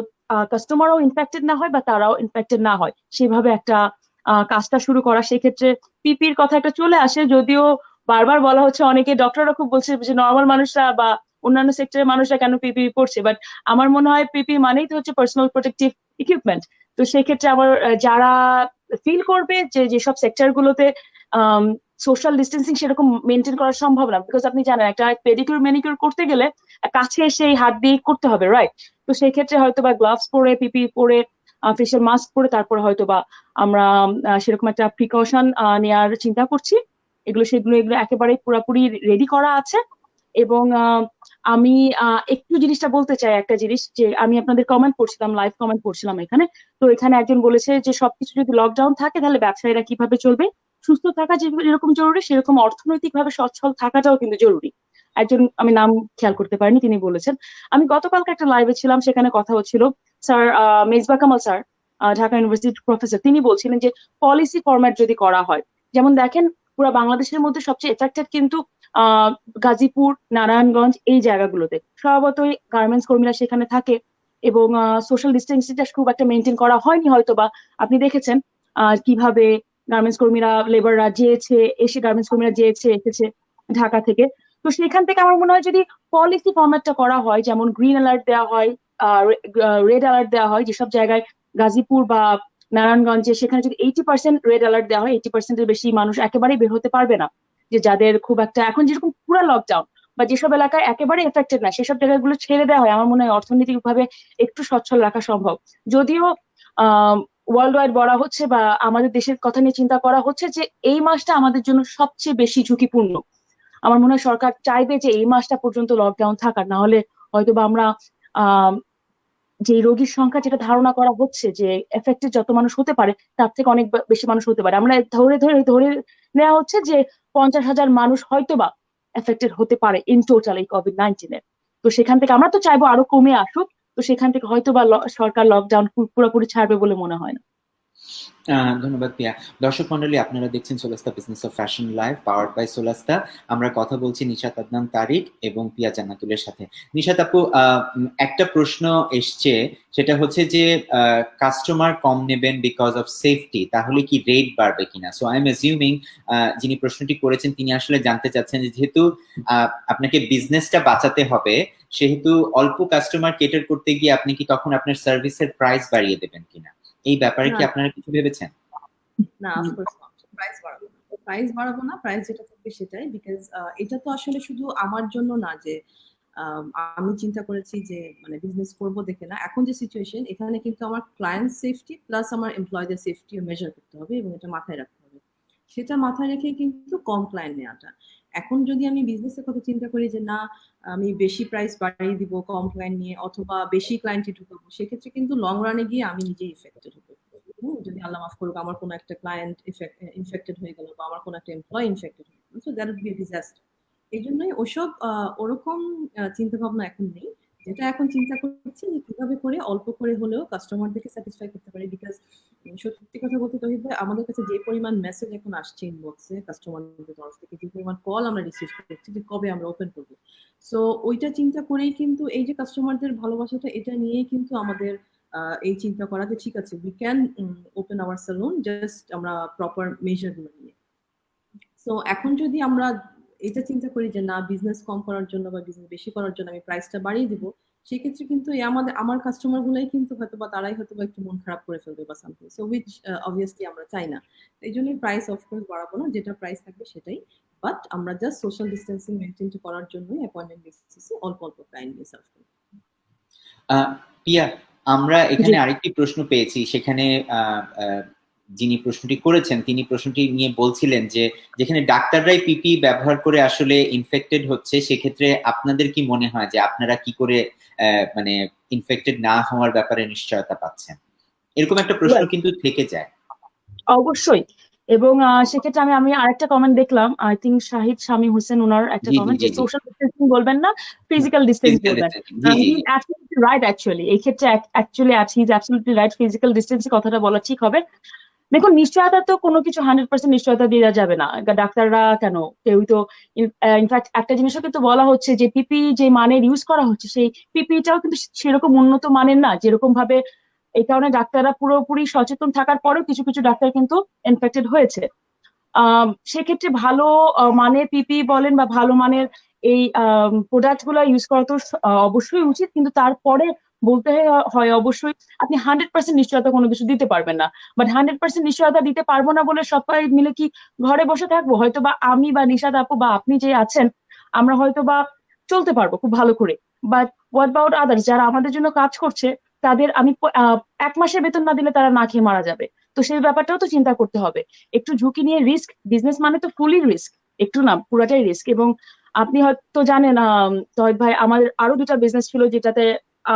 কাস্টমারও ইনফেক্টেড না হয় বা তারাও ইনফেক্টেড না হয়, সেভাবে একটা কাজটা শুরু করা। সেক্ষেত্রে পিপির কথা একটা চলে আসে, যদিও বারবার বলা হচ্ছে, অনেকে ডক্টররা খুব বলছে যে নর্মাল মানুষরা বা অন্যান্য সেক্টরের মানুষরা কেন পিপি পড়ছে, বাট আমার মনে হয় পিপি মানেই তো হচ্ছে পার্সোনাল প্রোটেক্টিভ ইকুইপমেন্ট। তো সেক্ষেত্রে আমার যারা ফিল করবে যে যেসব সেক্টর গুলোতে সোশ্যাল ডিস্টেন্সিং সেরকম মেনটেন করা সম্ভব না, বিকজ আপনি জানেন একটা পেডিকিউর ম্যানিকিউর করতে গেলে কাছে সেই হাত দিয়ে করতে হবে, রাইট? তো সেই ক্ষেত্রে হয়তো বা গ্লাভস পরে, পিপি পরে, ফেশিয়াল মাস্ক পরে তারপরে হয়তো বা আমরা সেরকম একটা প্রিকশন নেওয়ার চিন্তা করছি। সেগুলো এগুলো একেবারে পুরোপুরি রেডি করা আছে। এবং আমি একটু জিনিসটা বলতে চাই, একটা জিনিস যে আমি আপনাদের কমেন্ট করছিলাম, লাইভ কমেন্ট করছিলাম এখানে। তো এখানে একজন বলেছে যে সবকিছু যদি লকডাউন থাকে তাহলে ব্যবসায়ীরা কিভাবে চলবে? সুস্থ থাকা যেরকম জরুরি, সেরকম অর্থনৈতিকভাবে সচ্ছল থাকাটাও কিন্তু জরুরি। একজন, আমি নাম খেয়াল করতে পারিনি, তিনি বলেছেন। আমি গতকালকে একটা লাইভে ছিলাম, সেখানে কথা হচ্ছিল, স্যার মেজবা কামাল স্যার, ঢাকা ইউনিভার্সিটির প্রফেসর, তিনি বলছিলেন যে পলিসি ফরম্যাট যদি করা হয়, যেমন দেখেন পুরো বাংলাদেশের মধ্যে সবচেয়ে এফেক্টেড কিন্তু গাজীপুর, নারায়ণগঞ্জ, এই জায়গাগুলোতে স্বভাবতই গার্মেন্টস কর্মীরা সেখানে থাকে, এবং সোশ্যাল ডিস্টেন্সিংটা খুব একটা মেনটেন করা হয়নি হয়তো, বা আপনি দেখেছেন কিভাবে গার্মেন্টস কর্মীরা, লেবাররা এসে গার্মেন্টস কর্মীরা এসেছে ঢাকা থেকে। তো সেখান থেকে আমার মনে হয় যদি পলিসি ফরম্যাটটা করা হয়, যেমন গ্রিন অ্যালার্ট দেওয়া হয়, রেড অ্যালার্ট দেওয়া হয়, যেসব জায়গায় গাজীপুর বা নারায়ণগঞ্জে সেখানে যদি 80% রেড অ্যালার্ট দেওয়া হয়, 80%-এর বেশি মানুষ একেবারেই বের হতে পারবে না, যে যাদের খুব একটা এখন যেরকম পুরো লকডাউন বা যেসব এলাকায় একেবারে এফেক্টেড না সেসব জায়গাগুলো ছেড়ে দেওয়া হয়, আমার মনে হয় অর্থনৈতিক ভাবে একটু সচ্ছল রাখা সম্ভব। যদিও ওয়ার্ল্ড ওয়াইড বলা হচ্ছে বা আমাদের দেশের কথা নিয়ে চিন্তা করা হচ্ছে যে এই মাসটা আমাদের জন্য সবচেয়ে বেশি ঝুঁকিপূর্ণ। আমার মনে হয় সরকার চাইবে যে এই মাসটা পর্যন্ত লকডাউন থাকার, না হলে হয়তো বা আমরা যে রোগীর সংখ্যা যেটা ধারণা করা হচ্ছে যে এফেক্টেড যত মানুষ হতে পারে তার থেকে অনেক বেশি মানুষ হতে পারে, আমরা ধরে নেওয়া হচ্ছে যে 50,000 মানুষ হয়তোবা এফেক্টেড হতে পারে ইন টোটাল এই কোভিড-19 এর। তো সেখান থেকে আমরা তো চাইবো আরো কমে আসুক, তো সেখান থেকে হয়তোবা সরকার লকডাউন পুরোপুরি ছাড়বে বলে মনে হয় না। ধন্যবাদ পিয়া। দর্শক মন্ডলী, আপনারা দেখছেন Solasta business of fashion live powered by Solasta. আমরা কথা বলছি নিশাত আদনান তারিক এবং পিয়া জান্নাতুলের সাথে। নিশাত আপু, একটা প্রশ্ন এসছে, সেটা হচ্ছে যে কাস্টমার কম নেবেন বিকজ অফ সেফটি, তাহলে কি রেট বাড়বে কিনা? সো আই এম অ্যাজিউমিং যিনি প্রশ্নটি করেছেন তিনি আসলে জানতে চাচ্ছেন যে যেহেতু আপনাকে বিজনেসটা বাঁচাতে হবে, সেহেতু অল্প কাস্টমার কেটার করতে গিয়ে আপনি কি তখন আপনার সার্ভিসের প্রাইস বাড়িয়ে দেবেন কিনা? এই ব্যাপারে কি আপনারা কিছু ভেবেছেন? না, অফকোর্স প্রাইস বাড়াবো না, প্রাইস যেটা থাকবে সেটাই, বিকজ এটা তো আসলে শুধু আমার জন্য না যে আমি চিন্তা করেছি যে মানে বিজনেস করব দেখে না, এখন যে সিচুয়েশন এখানে কিন্তু আমার ক্লায়েন্ট সেফটি প্লাস আমার এমপ্লয়ীদের সেফটিও মেজার করতে হবে এবং এটা মাথায় রাখতে হবে। সেটা মাথায় রেখে কিন্তু কম ক্লায়েন্ট নেওয়াটা। এখন যদি আমি বিজনেসের কথা চিন্তা করি যে না আমি বেশি প্রাইস বাড়িয়ে দিব কম ক্লায়েন্ট নিয়ে, অথবা বেশি ক্লায়েন্টই ঢুকাবো, সেক্ষেত্রে কিন্তু লং রানে গিয়ে আমি নিজেই ইফেক্টেড হবো। যদি আল্লাহ মাফ করুক আমার কোনো একটা ক্লায়েন্ট ইনফেক্টেড হয়ে গেল বা আমার কোনো একটা এমপ্লয়ি ইনফেক্টেড হয়ে গেল, so that would be a disaster. এই জন্যই ওরকম চিন্তা ভাবনা এখন নেই। যেটা এখন চিন্তা করছি যে কিভাবে করে অল্প করে হলেও কাস্টমারদেরকে স্যাটিসফাই করতে পারি, বিকজ সত্যি কথা বলতে তহিদ ভাই, আমাদের কাছে যে পরিমাণ মেসেজ এখন আসছে ইনবক্সে কাস্টমারদের তরফ থেকে, যে পরিমাণ কল আমরা রিসিভ করছি যে কবে আমরা ওপেন করবো, সো ওইটা চিন্তা করেই কিন্তু এই যে কাস্টমারদের ভালোবাসাটা, এটা নিয়েই কিন্তু আমাদের এই চিন্তা করা যে ঠিক আছে we can open our salon, just আমরা প্রপার মেজারগুলো নিয়ে। সো এখন যদি আমরা এটা চিন্তা করি যে না বিজনেস কম করার জন্য বা বিজনেস বেশি করার জন্য আমি প্রাইসটা বাড়িয়ে দিব, সেক্ষেত্রে কিন্তু আমার কাস্টমার গুলাই কিন্তু হয়তো বা তারাই হয়তো বা একটু মন খারাপ করে ফেলবে বা সামথিং, সো উইচ অবভিয়াসলি আমরা চাই না। এই জন্য প্রাইস অফকোর্স বাড়াবো না, যেটা প্রাইস থাকবে সেটাই, বাট আমরা জাস্ট সোশ্যাল ডিস্টেন্সিং মেনটেন করার জন্যই অ্যাপয়েন্টমেন্ট বেসিসে অল্প অল্প ক্লায়েন্ট নিয়ে সার্ভ করি। পিয়া, আমরা এখানে আরেকটি প্রশ্ন পেয়েছি, সেখানে যিনি প্রশ্নটি করেছেন তিনি প্রশ্নটি নিয়ে বলছিলেন যে যেখানে ডাক্তাররাই পিপি ব্যবহার করে আসলে ইনফেক্টেড হচ্ছে, সেক্ষেত্রে আপনাদের কি মনে হয় যে আপনারা কি করে মানে ইনফেক্টেড না হওয়ার ব্যাপারে নিশ্চয়তা পাচ্ছেন? এরকম একটা প্রশ্ন কিন্তু থেকে যায়। অবশ্যই, এবং সেক্ষেত্রে আমি আরেকটা কমেন্ট দেখলাম, আই থিঙ্ক শাহিদ শামীম হোসেন, ওনার একটা কমেন্ট যে সোশ্যাল ডিস্টেন্সিং বলবেন না, ফিজিক্যাল ডিস্টেন্স বলবেন। রাইট, অ্যাকচুয়ালি এই ক্ষেত্রে actually he is absolutely right, physical distancing কথাটা বলা ঠিক হবে। দেখুন, নিশ্চয়তা তো কোনো কিছু 100% নিশ্চয়তা দেওয়া যাবে না, ডাক্তাররা কেন কেউই তো, ইনফ্যাক্ট একটা জিনিসও কিন্তু বলা হচ্ছে যে পিপি যে মানের ইউজ করা হচ্ছে সেই পিপিটাও কিন্তু সেরকম উন্নত মানের না যেরকম ভাবে, এই কারণে ডাক্তাররা পুরোপুরি সচেতন থাকার পরেও কিছু কিছু ডাক্তার কিন্তু ইনফেক্টেড হয়েছে। সেক্ষেত্রে ভালো মানের পিপি বলেন বা ভালো মানের এই প্রোডাক্ট গুলো ইউজ করা তো অবশ্যই উচিত, কিন্তু তারপরে বলতে হয় অবশ্যই আপনি 100% নিশ্চয়তা কোনো কিছু দিতে পারবেন না, বাট 100% নিশ্চয়তা দিতে পারবো না বলে সবাই মিলে কি ঘরে বসে থাকবো? হয়তো বা আমি বা নিশাদ আপু বা আপনি যে আছেন আমরা হয়তো বা চলতে পারবো খুব ভালো করে, বাট হোয়াট অ্যাবাউট আদার্স যারা আমাদের জন্য কাজ করছে, তাদের আমি 1 মাসের বেতন না দিলে তারা না খেয়ে মারা যাবে। তো সেই ব্যাপারটাও তো চিন্তা করতে হবে, একটু ঝুঁকি নিয়ে রিস্ক, বিজনেস মানে তো ফুলি রিস্ক, একটু না পুরাটাই রিস্ক। এবং আপনি হয়তো জানেন তহিদ ভাই, আমাদের আরো 2টা বিজনেস ছিল যেটাতে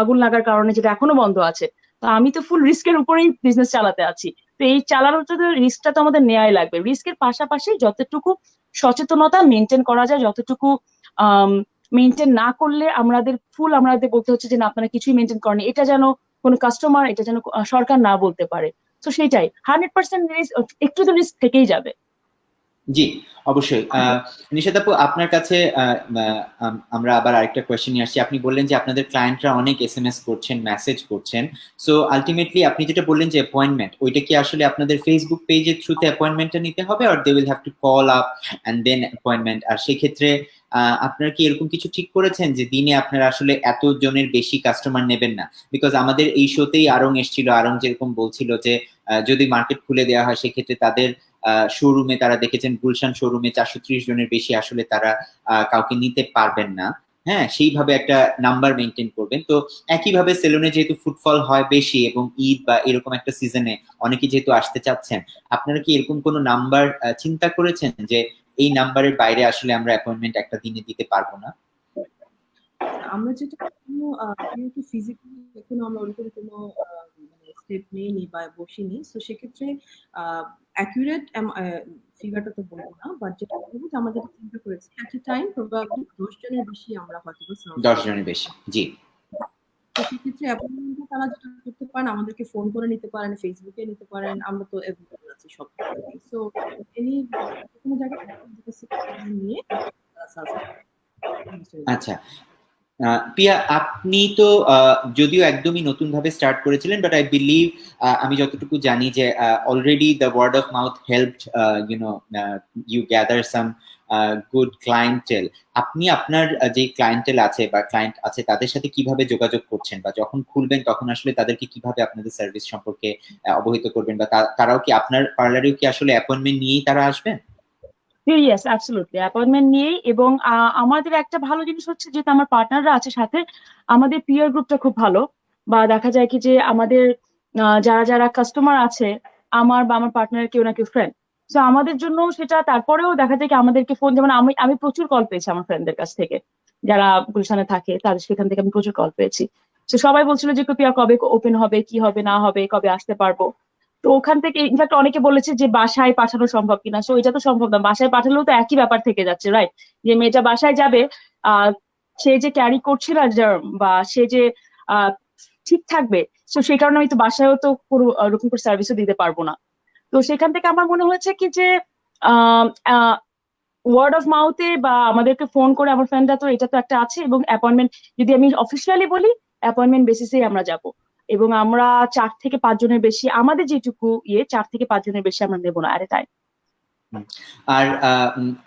আগুন লাগার কারণে যেটা এখনো বন্ধ আছে, তো আমি তো ফুল রিস্কের উপরেই বিজনেস চালাতে আছি। তো এই চালানোর জন্য রিস্কটা তো আমাদের নেওয়াই লাগবে, রিস্কের পাশাপাশি যতটুকু সচেতনতা মেনটেন করা যায়, যতটুকু মেনটেন না করলে আমাদের বলতে হচ্ছে যে না আপনারা কিছুই মেনটেন করেন, এটা যেন কোনো কাস্টমার, এটা যেন সরকার না বলতে পারে। তো সেটাই 100% রিস্ক, একটু তো রিস্ক থেকেই যাবে। জি, অবশ্যই। নিশাত আপু, আপনার কাছে আমরা আবার আরেকটা কোয়েশ্চেন নিয়ে আসছি। আপনি বললেন যে আপনাদের ক্লায়েন্টরা অনেক এসএমএস করছেন, মেসেজ করছেন। সো আলটিমেটলি আপনি যেটা বললেন যে অ্যাপয়েন্টমেন্ট, ওইটা কি আসলে আপনাদের ফেসবুক পেজের থ্রুতে অ্যাপয়েন্টমেন্টটা নিতে হবে, or they will have to call up and then appointment? আর সেই ক্ষেত্রে আপনারা কি এরকম কিছু ঠিক করেছেন যে দিনে আপনারা আসলে এত জনের বেশি কাস্টমার নেবেন না? বিকজ আমাদের এই শোতেই আরং এসেছিল, আরং যেরকম বলছিল যে যদি মার্কেট খুলে দেওয়া হয় সেক্ষেত্রে তাদের শোরুমে তারা দেখেছেন গুলশান শোরুমে 430 জনের বেশি আসলে তারা কাউকে নিতে পারবেন না। হ্যাঁ, সেইভাবে একটা নাম্বার মেনটেন করবেন। তো একইভাবে সেলুনে যেহেতু ফুটফল হয় বেশি এবং ঈদ বা এরকম একটা সিজনে অনেকে যেহেতু আসতে চাচ্ছেন, আপনারা কি এরকম কোনো নাম্বার চিন্তা করেছেন যে এই নাম্বারের বাইরে আসলে আমরা অ্যাপয়েন্টমেন্ট একটা দিনে দিতে পারবো না? আমরা যেটা যেহেতু ফিজিক্যালি এখনো আমরা ওরকম কোনো মানে স্টেপ নেইনি বা বসিনি, সো সেক্ষেত্রে অ্যাকুরেট ফিগারটা তো বলবো না, বাট যেটা বলবো যে আমরা যেটা চিন্তা করেছি অ্যাট এ টাইম প্রবাবলি 10 জনের বেশি আমরা হয়তো 10 জনের বেশি, জি। তো সেক্ষেত্রে অ্যাপয়েন্টমেন্টটা তারা যেটা করতে পারেন, আমাদেরকে ফোন করে নিতে পারেন, ফেসবুকে নিতে পারেন, আমরা তো অ্যাভেলেবল আছি সব জায়গায়। সো এনি কোনো জায়গায় নিয়ে আচ্ছা, পিয়া, আপনি তো যদিও একদমই নতুন ভাবে স্টার্ট করেছিলেন, বাট আই বিলিভ, আমি যতটুকু জানি যে already the word of mouth helped you gather some good clientele. আপনি আপনার যে ক্লায়েন্টেল আছে বা ক্লায়েন্ট আছে তাদের সাথে কিভাবে যোগাযোগ করছেন, বা যখন খুলবেন তখন আসলে তাদেরকে কিভাবে আপনাদের সার্ভিস সম্পর্কে অবহিত করবেন, বা তারাও কি আপনার পার্লারেও কি আসলে অ্যাপয়েন্টমেন্ট নিয়েই তারা আসবেন? ইয়েস, অ্যাবসলিউটলি অ্যাপয়েন্টমেন্ট নিয়েই। এবং আমাদের একটা ভালো জিনিস হচ্ছে, যেহেতু আমার পার্টনাররা আছে সাথে, আমাদের পিয়ার গ্রুপটা খুব ভালো। বা দেখা যায় কি যে আমাদের যারা যারা কাস্টমার আছে, আমার বা আমার পার্টনারের কেউ না কেউ ফ্রেন্ড। তো আমাদের জন্য সেটা, তারপরেও দেখা যায় কি আমাদেরকে ফোন, যেমন আমি আমি প্রচুর কল পেয়েছি আমার ফ্রেন্ডদের কাছ থেকে, যারা গুলশানে থাকে, তাদের সেখান থেকে আমি প্রচুর কল পেয়েছি। তো সবাই বলছিল যে পিয়া কবে ওপেন হবে, কি হবে না হবে, কবে আসতে পারবো। তো ওখান থেকে ইনফ্যাক্ট অনেকে বলেছে যে বাসায় পাঠানো সম্ভব কিনা। সো এটা তো সম্ভব না, বাসায় পাঠালেও তো একই ব্যাপার থেকে যাচ্ছে, রাইট? যে মেয়েটা বাসায় যাবে, আহ সে যে ক্যারি করছে না germ, বা সে যে আহ ঠিক থাকবে, তো সেই কারণে আমি তো বাসায়ও তো কোনো ওরকম করে সার্ভিসও দিতে পারবো না। তো সেখান থেকে আমার মনে হয়েছে কি যে ওয়ার্ড অফ মাউথে বা আমাদেরকে ফোন করে, আমার ফ্রেন্ডরা তো এটা তো একটা আছে, এবং অ্যাপয়েন্টমেন্ট, যদি আমি অফিসিয়ালি বলি, অ্যাপয়েন্টমেন্ট বেসিসেই আমরা যাব। এবং আমরা 4 থেকে 5 জনের বেশি, আমাদের যেটুকু 4 থেকে 5 জনের বেশি আমরা নেবো না অ্যাট এ টাইম। আর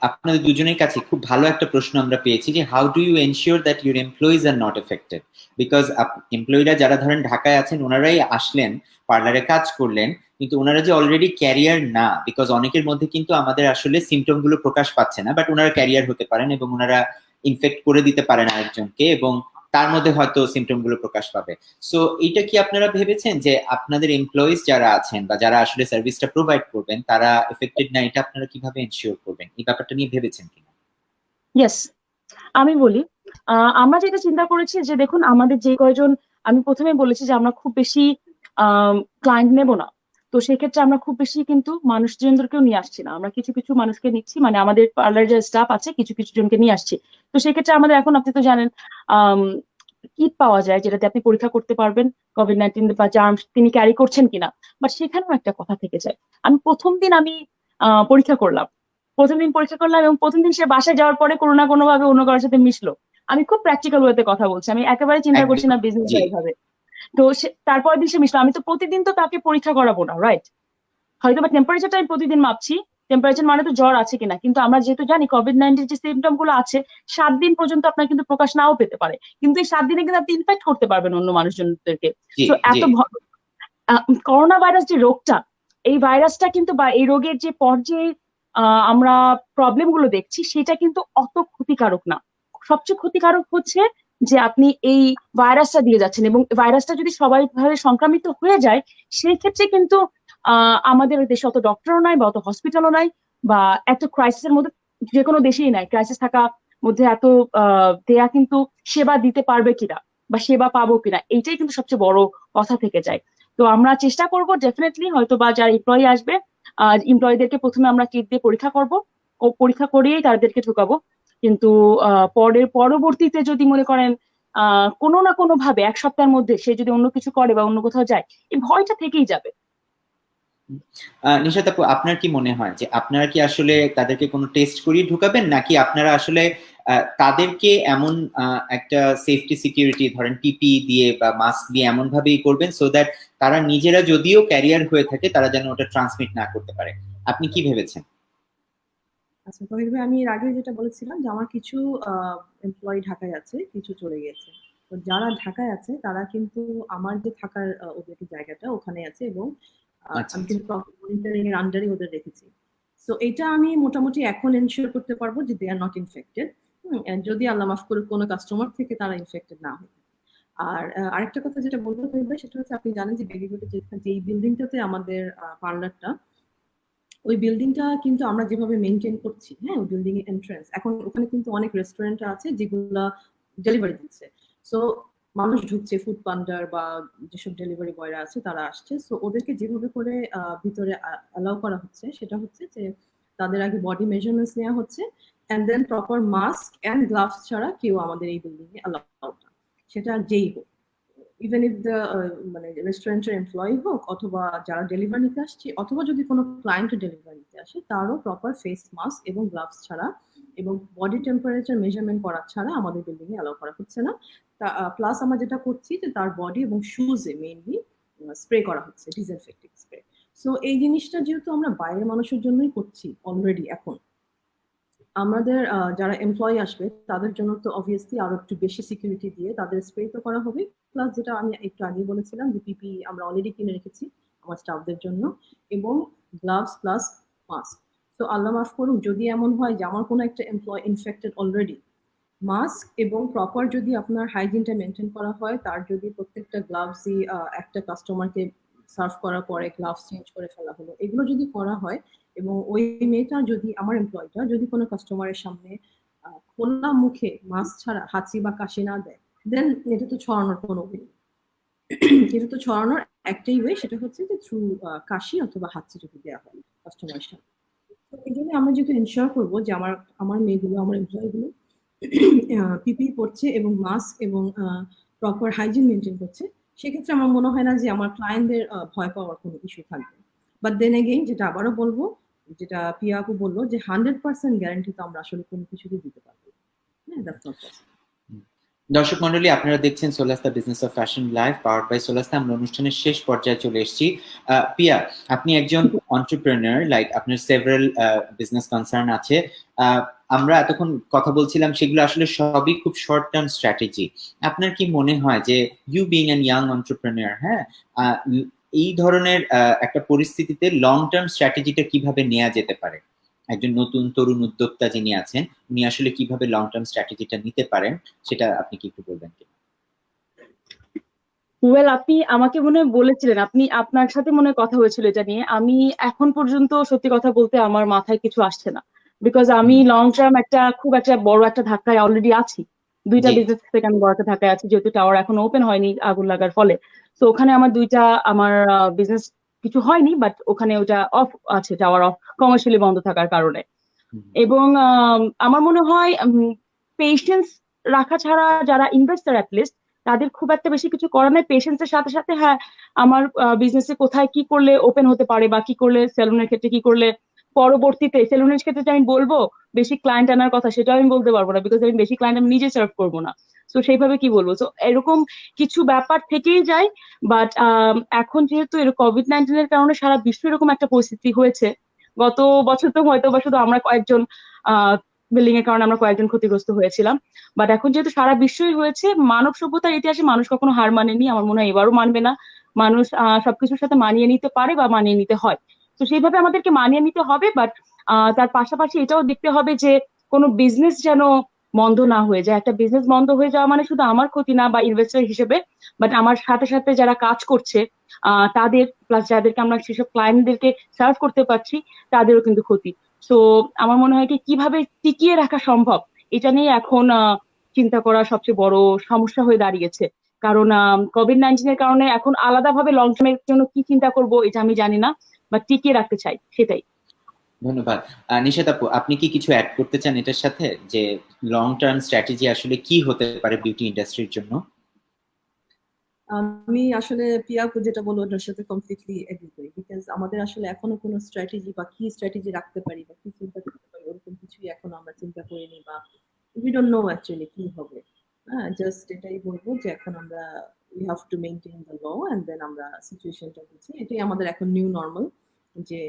আপনাদের দুজনের কাছে খুব ভালো একটা প্রশ্ন আমরা পেয়েছি যে how do you ensure that your employees are not affected? Because এমপ্লয়িরা যারা ধরেন ঢাকায় আছেন ওনারাই আসলেন, পার্লারে কাজ করলেন, কিন্তু ওনারা যে অলরেডি ক্যারিয়ার না, বিকজ অনেকের মধ্যে কিন্তু আমাদের আসলে সিমটম গুলো প্রকাশ পাচ্ছে না, বাট ওনারা ক্যারিয়ার হতে পারেন এবং ওনারা ইনফেক্ট করে দিতে পারেন আরেকজনকে, এবং তার মধ্যে হয়তো সিমটম গুলো প্রকাশ পাবে। সো এইটা কি আপনারা ভেবেছেন যে আপনাদের এমপ্লয়িজ যারা আছেন বা যারা আসলে সার্ভিসটা প্রোভাইড করবেন তারা এফেক্টেড না, এটা আপনারা কিভাবে এনশিওর করবেন? এই ব্যাপারটা নিয়ে ভেবেছেন কিনা? ইয়েস, আমি বলি। আমরা যেটা চিন্তা করেছি যে দেখুন, আমাদের যে কয়জন, আমি প্রথমে বলেছি যে আমরা খুব বেশি ক্লায়েন্ট নেব না। তো সেক্ষেত্রে আমরা খুব বেশি কিন্তু মানুষজনদেরকেও নিয়ে আসছি না, আমরা কিছু কিছু মানুষকে নিচ্ছি, মানে আমাদের পার্লার যে স্টাফ আছে কিছু কিছু জনকে নিয়ে আসছি। তো সেক্ষেত্রে আমাদের এখন, আপনি তো জানেন, কিট পাওয়া যায় যেটাতে আপনি পরীক্ষা করতে পারবেন কোভিড-19 বা জার্মস তিনি ক্যারি করছেন কিনা। বাট সেখানেও একটা কথা থেকে যায়। আমি প্রথম দিন আমি পরীক্ষা করলাম, প্রথম দিন পরীক্ষা করলাম, এবং প্রথম দিন সে বাসায় যাওয়ার পরে কোনো না কোনো ভাবে অন্য কারোর সাথে মিশলো। আমি খুব প্র্যাকটিক্যাল ওয়েতে কথা বলছি, আমি একেবারে চিন্তা করছি একদম, না বিজনেস জি। ভাবে। তো তারপরের দিন সে মিশলো। আমি তো প্রতিদিন তো তাকে পরীক্ষা করাবো না, রাইট? হয়তো বা টেম্পারেচারটা আমি প্রতিদিন মাপছি, টেম্পারেচার মানে তো জ্বর আছে কিনা। কিন্তু আমরা যেহেতু জানি কোভিড-19 যে সিমটম গুলো আছে, 7 দিন পর্যন্ত আপনার কিন্তু প্রকাশ নাও পেতে পারে, কিন্তু এই 7 দিনে কিন্তু আপনি ইনফেক্ট করতে পারবেন অন্য মানুষজনদেরকে। জি, তো জি। এত করোনা ভাইরাস যে রোগটা, এই ভাইরাসটা কিন্তু, বা এই রোগের যে পর্যায়ে আমরা প্রবলেম গুলো দেখছি, সেটা কিন্তু অত ক্ষতিকারক না। সবচেয়ে ক্ষতিকারক হচ্ছে যে আপনি এই ভাইরাসটা দিয়ে যাচ্ছেন, এবং ভাইরাসটা যদি সবাই ভাবে সংক্রামিত হয়ে যায়, সেই ক্ষেত্রে কিন্তু আমাদের দেশে অত ডক্টরও নাই, বা অত হসপিটালও নাই, বা এত ক্রাইসিসের মধ্যে, যে কোনো দেশেই নাই ক্রাইসিস থাকা মধ্যে, এত দেয়া কিন্তু সেবা দিতে পারবে কিনা বা সেবা পাবো কিনা, এইটাই কিন্তু সবচেয়ে বড় কথা থেকে যায়। তো আমরা চেষ্টা করব ডেফিনেটলি, হয়তো বা যারা এমপ্লয়ি আসবে, এমপ্লয়ীদেরকে প্রথমে আমরা কিট দিয়ে পরীক্ষা করব, ও পরীক্ষা করিয়েই তাদেরকে ঢুকাবো। কিন্তু পরবর্তীতে যদি মনে করেন কোনো না কোনো ভাবে 1 সপ্তাহের মধ্যে সে যদি অন্য কিছু করে বা অন্য কোথাও যায়, এই ভয়টা থেকেই যাবে। নিশাত আপু, আপনার কি মনে হয় যে আপনারা কি আসলে তাদেরকে কোনো টেস্ট করিয়ে ঢুকাবেন, নাকি আপনারা আসলে তাদেরকে এমন একটা সেফটি সিকিউরিটি ধরেন পিপি দিয়ে বা মাস্ক দিয়ে এমন ভাবেই করবেন সো দ্যাট তারা নিজেরা যদিও ক্যারিয়ার হয়ে থাকে তারা যেন ওটা ট্রান্সমিট না করতে পারে? আপনি কি ভেবেছেন? আচ্ছা তহিদ ভাই, আমি এর আগে যেটা বলেছিলাম যে আমার কিছু এমপ্লয়ি ঢাকায় আছে, কিছু চলে গেছে। তো যারা ঢাকায় আছে তারা কিন্তু আমার যে থাকার ওদের জায়গাটা ওখানে আছে, এবং আচ্ছা আমি আচ্ছা। কিন্তু মনিটরিং এর আন্ডারে ওদের রেখেছি। সো এটা আমি মোটামুটি এখন এনশিওর করতে পারবো যে দে আর নট ইনফেক্টেড। যদি আল্লাহ মাফ করে কোনো কাস্টমার থেকে তারা ইনফেক্টেড না হয়। আর আরেকটা কথা যেটা বলবো তহিদ ভাই, সেটা হচ্ছে আপনি জানেন যে বেবিগুলো যে বিল্ডিংটাতে আমাদের পার্লারটা, ওই বিল্ডিংটা কিন্তু আমরা যেভাবে মেনটেন করছি, হ্যাঁ, ওই বিল্ডিং এর এন্ট্রান্স, এখন ওখানে কিন্তু অনেক রেস্টুরেন্ট আছে যেগুলা ডেলিভারি দিচ্ছে। সো মানুষ ঢুকছে, ফুড পান্ডার বা যেসব ডেলিভারি বয়রা আছে তারা আসছে। সো ওদেরকে যেভাবে করে ভিতরে অ্যালাউ করা হচ্ছে সেটা হচ্ছে যে তাদের আগে বডি মেজারমেন্টস নেওয়া হচ্ছে, and then proper mask and gloves ছাড়া কেউ আমাদের এই বিল্ডিং এ অ্যালাউ না, সেটা যেই হোক, ইভেন ইফ দ্য মানে রেস্টুরেন্টের এমপ্লয়ি হোক অথবা যারা ডেলিভারি নিতে আসছে, অথবা যদি কোনো ক্লায়েন্ট ডেলিভারি নিতে আসে, তারও প্রপার ফেস মাস্ক এবং গ্লাভস ছাড়া এবং বডি টেম্পারেচার মেজারমেন্ট করা ছাড়া আমাদের বিল্ডিং এ অ্যালাউ করা হচ্ছে না। প্লাস আমরা যেটা করছি যে তার বডি এবং শুজে মেইনলি স্প্রে করা হচ্ছে, ডিসইনফেক্টিং স্প্রে। সো এই জিনিসটা যেহেতু আমরা বাইরের মানুষের জন্যই করছি অলরেডি, এখন আমাদের যারা এমপ্লয়ি আসবে তাদের জন্য তো অবভিয়াসলি আরো একটু বেশি সিকিউরিটি দিয়ে তাদের স্প্রে তো করা হবে। প্লাস যেটা আমি একটু আগেই বলেছিলাম যে পিপি আমরা অলরেডি কিনে রেখেছি আমার স্টাফদের জন্য, এবং গ্লাভস প্লাস মাস্ক। তো আল্লাহ মাফ করুন যদি এমন হয় যে আমার কোনো একটা এমপ্লয় ইনফেক্টেড অলরেডি, মাস্ক এবং প্রপার যদি আপনার হাইজিনটা মেনটেন করা হয়, তার যদি প্রত্যেকটা গ্লাভসই একটা কাস্টমারকে সার্ভ করার পরে গ্লাভস চেঞ্জ করে ফেলা হলো, এগুলো যদি করা হয়, এবং ওই মেয়েটা যদি, আমার এমপ্লয়িটা যদি কোনো কাস্টমারের সামনে খোলা মুখে মাস্ক ছাড়া হাঁচি বা কাশি না দেয়, দেন এটা তো ছড়ানোর কোনো ওয়ে নেই। এটা তো ছড়ানোর একটাই ওয়ে, সেটা হচ্ছে যে থ্রু কাশি অথবা হাঁচি যদি দেওয়া হয় কাস্টমারের সামনে। তো এই জন্য আমরা যেহেতু এনশিওর করবো যে আমার আমার মেয়েগুলো, আমার এমপ্লয়িগুলো পিপি পড়ছে এবং মাস্ক এবং প্রপার হাইজিন মেনটেন করছে, সেক্ষেত্রে আমার মনে হয় না যে আমার ক্লায়েন্টদের ভয় পাওয়ার কোনো ইস্যু থাকবে। বাট দেন এগেইন, যেটা আবারও বলবো, যেটা পিয়া আপু বললো যে 100% গ্যারান্টি তো আমরা আসলে কোনো কিছুতেই দিতে পারবো না। হ্যাঁ, দ্যাটস নট পসিবল। দর্শক মন্ডলী, আপনারা দেখছেন Solasta business of fashion live powered by Solasta. আমরা অনুষ্ঠানের শেষ পর্যায়ে চলে এসেছি। পিয়া, আপনি একজন এন্টারপ্রেনার, লাইক আপনার সেভারাল বিজনেস কনসার্ন আছে। আমরা এতক্ষণ কথা বলছিলাম, সেগুলো আসলে সবই খুব শর্ট টার্ম স্ট্র্যাটেজি। আপনার কি মনে হয় যে you being an young entrepreneur, হ্যাঁ, এই ধরনের একটা পরিস্থিতিতে লং টার্ম স্ট্র্যাটেজিটা কিভাবে নেওয়া যেতে পারে? একজন নতুন তরুণ উদ্যোক্তা যিনি আছেন, উনি আসলে কিভাবে লং টার্ম স্ট্র্যাটেজিটা নিতে পারেন, সেটা আপনি কি একটু বলবেন কি? ওয়েল, আপনি আমাকে মনে হয় বলেছিলেন, আপনার সাথে মনে হয় কথা হয়েছিল এটা নিয়ে। আমি এখন পর্যন্ত সত্যি কথা বলতে আমার মাথায় কিছু আসছে না, বিকজ আমি লং টার্ম খুব একটা বড় একটা ধাক্কায় অলরেডি আছি। দুইটা জি। বিজনেস থেকে আমি বড় একটা ধাক্কায় আছি, যেহেতু টাওয়ার এখন ওপেন হয়নি আগুন লাগার ফলে। তো ওখানে আমার বিজনেস কিছু হয়নি, বাট ওখানে ওটা অফ আছে, টাওয়ার অফ কমার্শিয়ালি বন্ধ থাকার কারণে। এবং আমার মনে হয় পেশেন্স রাখা ছাড়া যারা ইনভেস্টার অ্যাটলিস্ট তাদের খুব একটা বেশি কিছু করার নাই। পেশেন্সের সাথে সাথে হ্যাঁ, আমার বিজনেসে কোথায় কি করলে ওপেন হতে পারে, বা কি করলে সেলুনের ক্ষেত্রে কি করলে পরবর্তীতে, সেলুনের ক্ষেত্রে যে আমি বলবো বেশি ক্লায়েন্ট আনার কথা, সেটাও আমি বলতে পারবো না, বিকজ আমি বেশি ক্লায়েন্ট আমি নিজে সার্ভ করবো না। তো সেইভাবে কি বলবো, তো এরকম কিছু ব্যাপার থেকেই যায়। বাট এখন যেহেতু কোভিড-19 এর কারণে সারা বিশ্ব এরকম একটা পরিস্থিতি হয়েছে, গত বছর তো হয়তো বা শুধু আমরা কয়েকজন বিল্ডিং এর কারণে আমরা কয়েকজন ক্ষতিগ্রস্ত হয়েছিলাম, বাট এখন যেহেতু সারা বিশ্বই হয়েছে, মানব সভ্যতার ইতিহাসে মানুষ কখনো হার মানেনি, আমার মনে হয় এবারও মানবে না। মানুষ সবকিছুর সাথে মানিয়ে নিতে পারে বা মানিয়ে নিতে হয়, তো সেইভাবে আমাদেরকে মানিয়ে নিতে হবে। বাট তার পাশাপাশি এটাও দেখতে হবে যে কোনো বিজনেস যেন বন্ধ না হয়ে যায়। একটা বিজনেস বন্ধ হয়ে যাওয়া মানে শুধু আমার ক্ষতি না বা ইনভেস্টর হিসেবে, বাট আমার সাথে সাথে যারা কাজ করছে তাদের, প্লাস যাদেরকে আমরা সেসব ক্লায়েন্টদেরকে সার্ভ করতে পারছি, তাদেরও কিন্তু ক্ষতি। তো আমার মনে হয় কি কিভাবে টিকিয়ে রাখা সম্ভব, এটা নিয়ে এখন চিন্তা করা সবচেয়ে বড় সমস্যা হয়ে দাঁড়িয়েছে। কারণ কোভিড-19 এর কারণে এখন আলাদাভাবে লং টার্মের জন্য কি চিন্তা করব এটা আমি জানি না, বা টিকিয়ে রাখতে চাই সেটাই। ধন্যবাদ। নিশাত আপু, আপনি কি কিছু অ্যাড করতে চান এটার সাথে, যে লং টার্ম স্ট্র্যাটেজি আসলে কি হতে পারে বিউটি ইন্ডাস্ট্রির জন্য? আমি আসলে পিয়া আপু যেটা বললো ওটার সাথে কমপ্লিটলি এগ্রি করি, বিকজ আমাদের আসলে এখনো কোনো স্ট্র্যাটেজি বা কি স্ট্র্যাটেজি রাখতে পারি বা কি চিন্তা করতে পারি ওরকম কিছুই এখনো আমরা চিন্তা করিনি, বা উই ডোন্ট নো অ্যাকচুয়ালি কি হবে। হ্যাঁ, জাস্ট এটাই বলবো যে এখন আমরা we have to maintain the law and then আমরা সিচুয়েশনটা বুঝি, এটাই আমাদের এখন নিউ নর্মাল। যে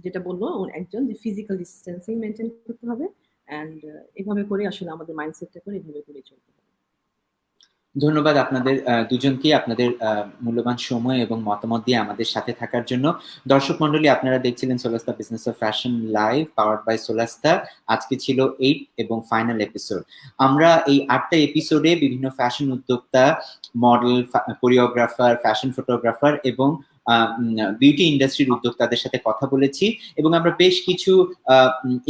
যেটা বললো একজন যে ফিজিক্যাল ডিস্টেন্সিং মেনটেন করতে হবে, অ্যান্ড এভাবে করে আসলে আমাদের মাইন্ডসেটটা করে এভাবে করে চলতে হবে। ধন্যবাদ আপনাদের দুজনকে আপনাদের মূল্যবান সময় এবং মতামত দিয়ে আমাদের সাথে থাকার জন্য। দর্শক মন্ডলী, আপনারা দেখছিলেন Solasta business of fashion live powered by Solasta. আজকে ছিল 8 এবং ফাইনাল এপিসোড। আমরা এই 8টা এপিসোডে বিভিন্ন ফ্যাশন উদ্যোক্তা, মডেল, কোরিওগ্রাফার, ফ্যাশন ফটোগ্রাফার এবং বিউটি ইন্ডাস্ট্রির উদ্যোক্তাদের সাথে কথা বলেছি এবং আমরা বেশ কিছু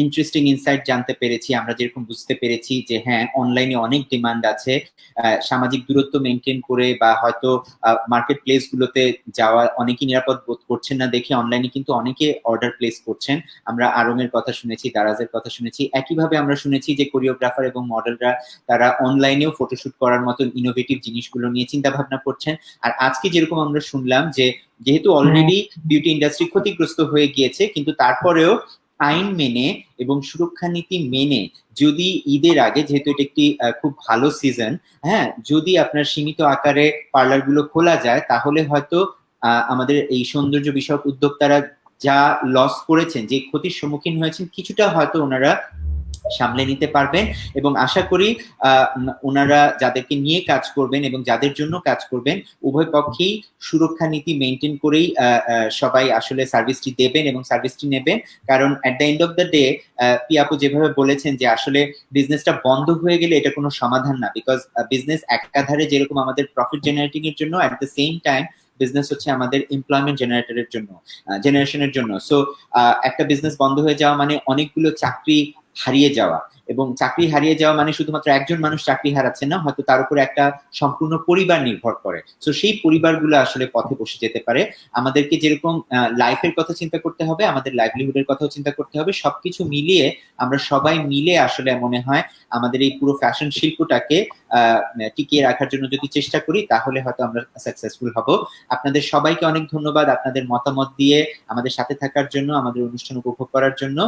ইন্টারেস্টিং ইনসাইট জানতে পেরেছি। আমরা যেরকম বুঝতে পেরেছি যে হ্যাঁ, অনলাইনে অনেক ডিমান্ড আছে, সামাজিক দূরত্ব মেনটেন করে বা হয়তো মার্কেট প্লেস গুলোতে যাওয়া অনেকেই নিরাপদ বোধ করছেন না দেখে অনলাইনে কিন্তু অনেকে অর্ডার প্লেস করছেন। আমরা আরঙের কথা শুনেছি, দারাজের কথা শুনেছি, একইভাবে আমরা শুনেছি যে কোরিওগ্রাফার এবং মডেলরা তারা অনলাইনেও ফটোশুট করার মতো ইনোভেটিভ জিনিসগুলো নিয়ে চিন্তা ভাবনা করছেন। আর আজকে যেরকম আমরা শুনলাম যে যেহেতু অলরেডি বিউটি ইন্ডাস্ট্রি ক্ষতিগ্রস্ত হয়ে গিয়েছে, কিন্তু তারপরেও আইন মেনে এবং সুরক্ষা নীতি মেনে যদি ঈদের আগে, যেহেতু এটা একটি খুব ভালো সিজন, হ্যাঁ, যদি আপনার সীমিত আকারে পার্লার গুলো খোলা যায় তাহলে হয়তো আমাদের এই সৌন্দর্য বিষয়ক উদ্যোক্তারা যা লস করেছেন, যে ক্ষতির সম্মুখীন হয়েছেন, কিছুটা হয়তো ওনারা সামলে নিতে পারবেন। এবং আশা করি ওনারা যাদেরকে নিয়ে কাজ করবেন এবং যাদের জন্য কাজ করবেন উভয় পক্ষেই সুরক্ষা নীতি মেনটেন করেই সবাই আসলে সার্ভিসটি দেবেন এবং সার্ভিসটি নেবেন। কারণ at the end of the day পিয়াপু যেভাবে বলেছেন যে আসলে বিজনেসটা বন্ধ হয়ে গেলে এটা কোনো সমাধান না, বিকজ বিজনেস একাধারে যেরকম আমাদের প্রফিট জেনারেটিং এর জন্য, at the same time business হচ্ছে আমাদের এমপ্লয়মেন্ট জেনারেটরের জন্য, জেনারেশনের জন্য। সো একটা বিজনেস বন্ধ হয়ে যাওয়া মানে অনেকগুলো চাকরি হারিয়ে যাওয়া, এবং চাকরি হারিয়ে যাওয়া মানে শুধুমাত্র একজন মানুষ চাকরি হারাচ্ছে না, হয়তো তার উপরে একটা সম্পূর্ণ পরিবার নির্ভর করে। তো সেই পরিবারগুলো আসলে পথে বসে যেতে পারে। আমাদেরকে যেরকম লাইফের কথা চিন্তা করতে হবে, আমাদের লাইভলিহুডের কথাও চিন্তা করতে হবে। সবকিছু মিলিয়ে আমরা সবাই মিলে আসলে মনে হয় আমাদের এই পুরো ফ্যাশন শিল্পটাকে টিকিয়ে রাখার জন্য যদি চেষ্টা করি তাহলে হয়তো আমরা সাকসেসফুল হব। আপনাদের সবাইকে অনেক ধন্যবাদ আপনাদের মতামত দিয়ে আমাদের সাথে থাকার জন্য, আমাদের অনুষ্ঠান উপভোগ করার জন্য।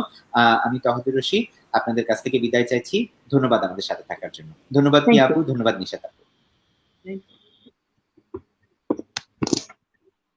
আমি তহবির রশিদ আপনাদের কাছ থেকে বিদায় চাইছি। ধন্যবাদ আমাদের সাথে থাকার জন্য। ধন্যবাদ পিয়া আপু, ধন্যবাদ নিশাত আপু।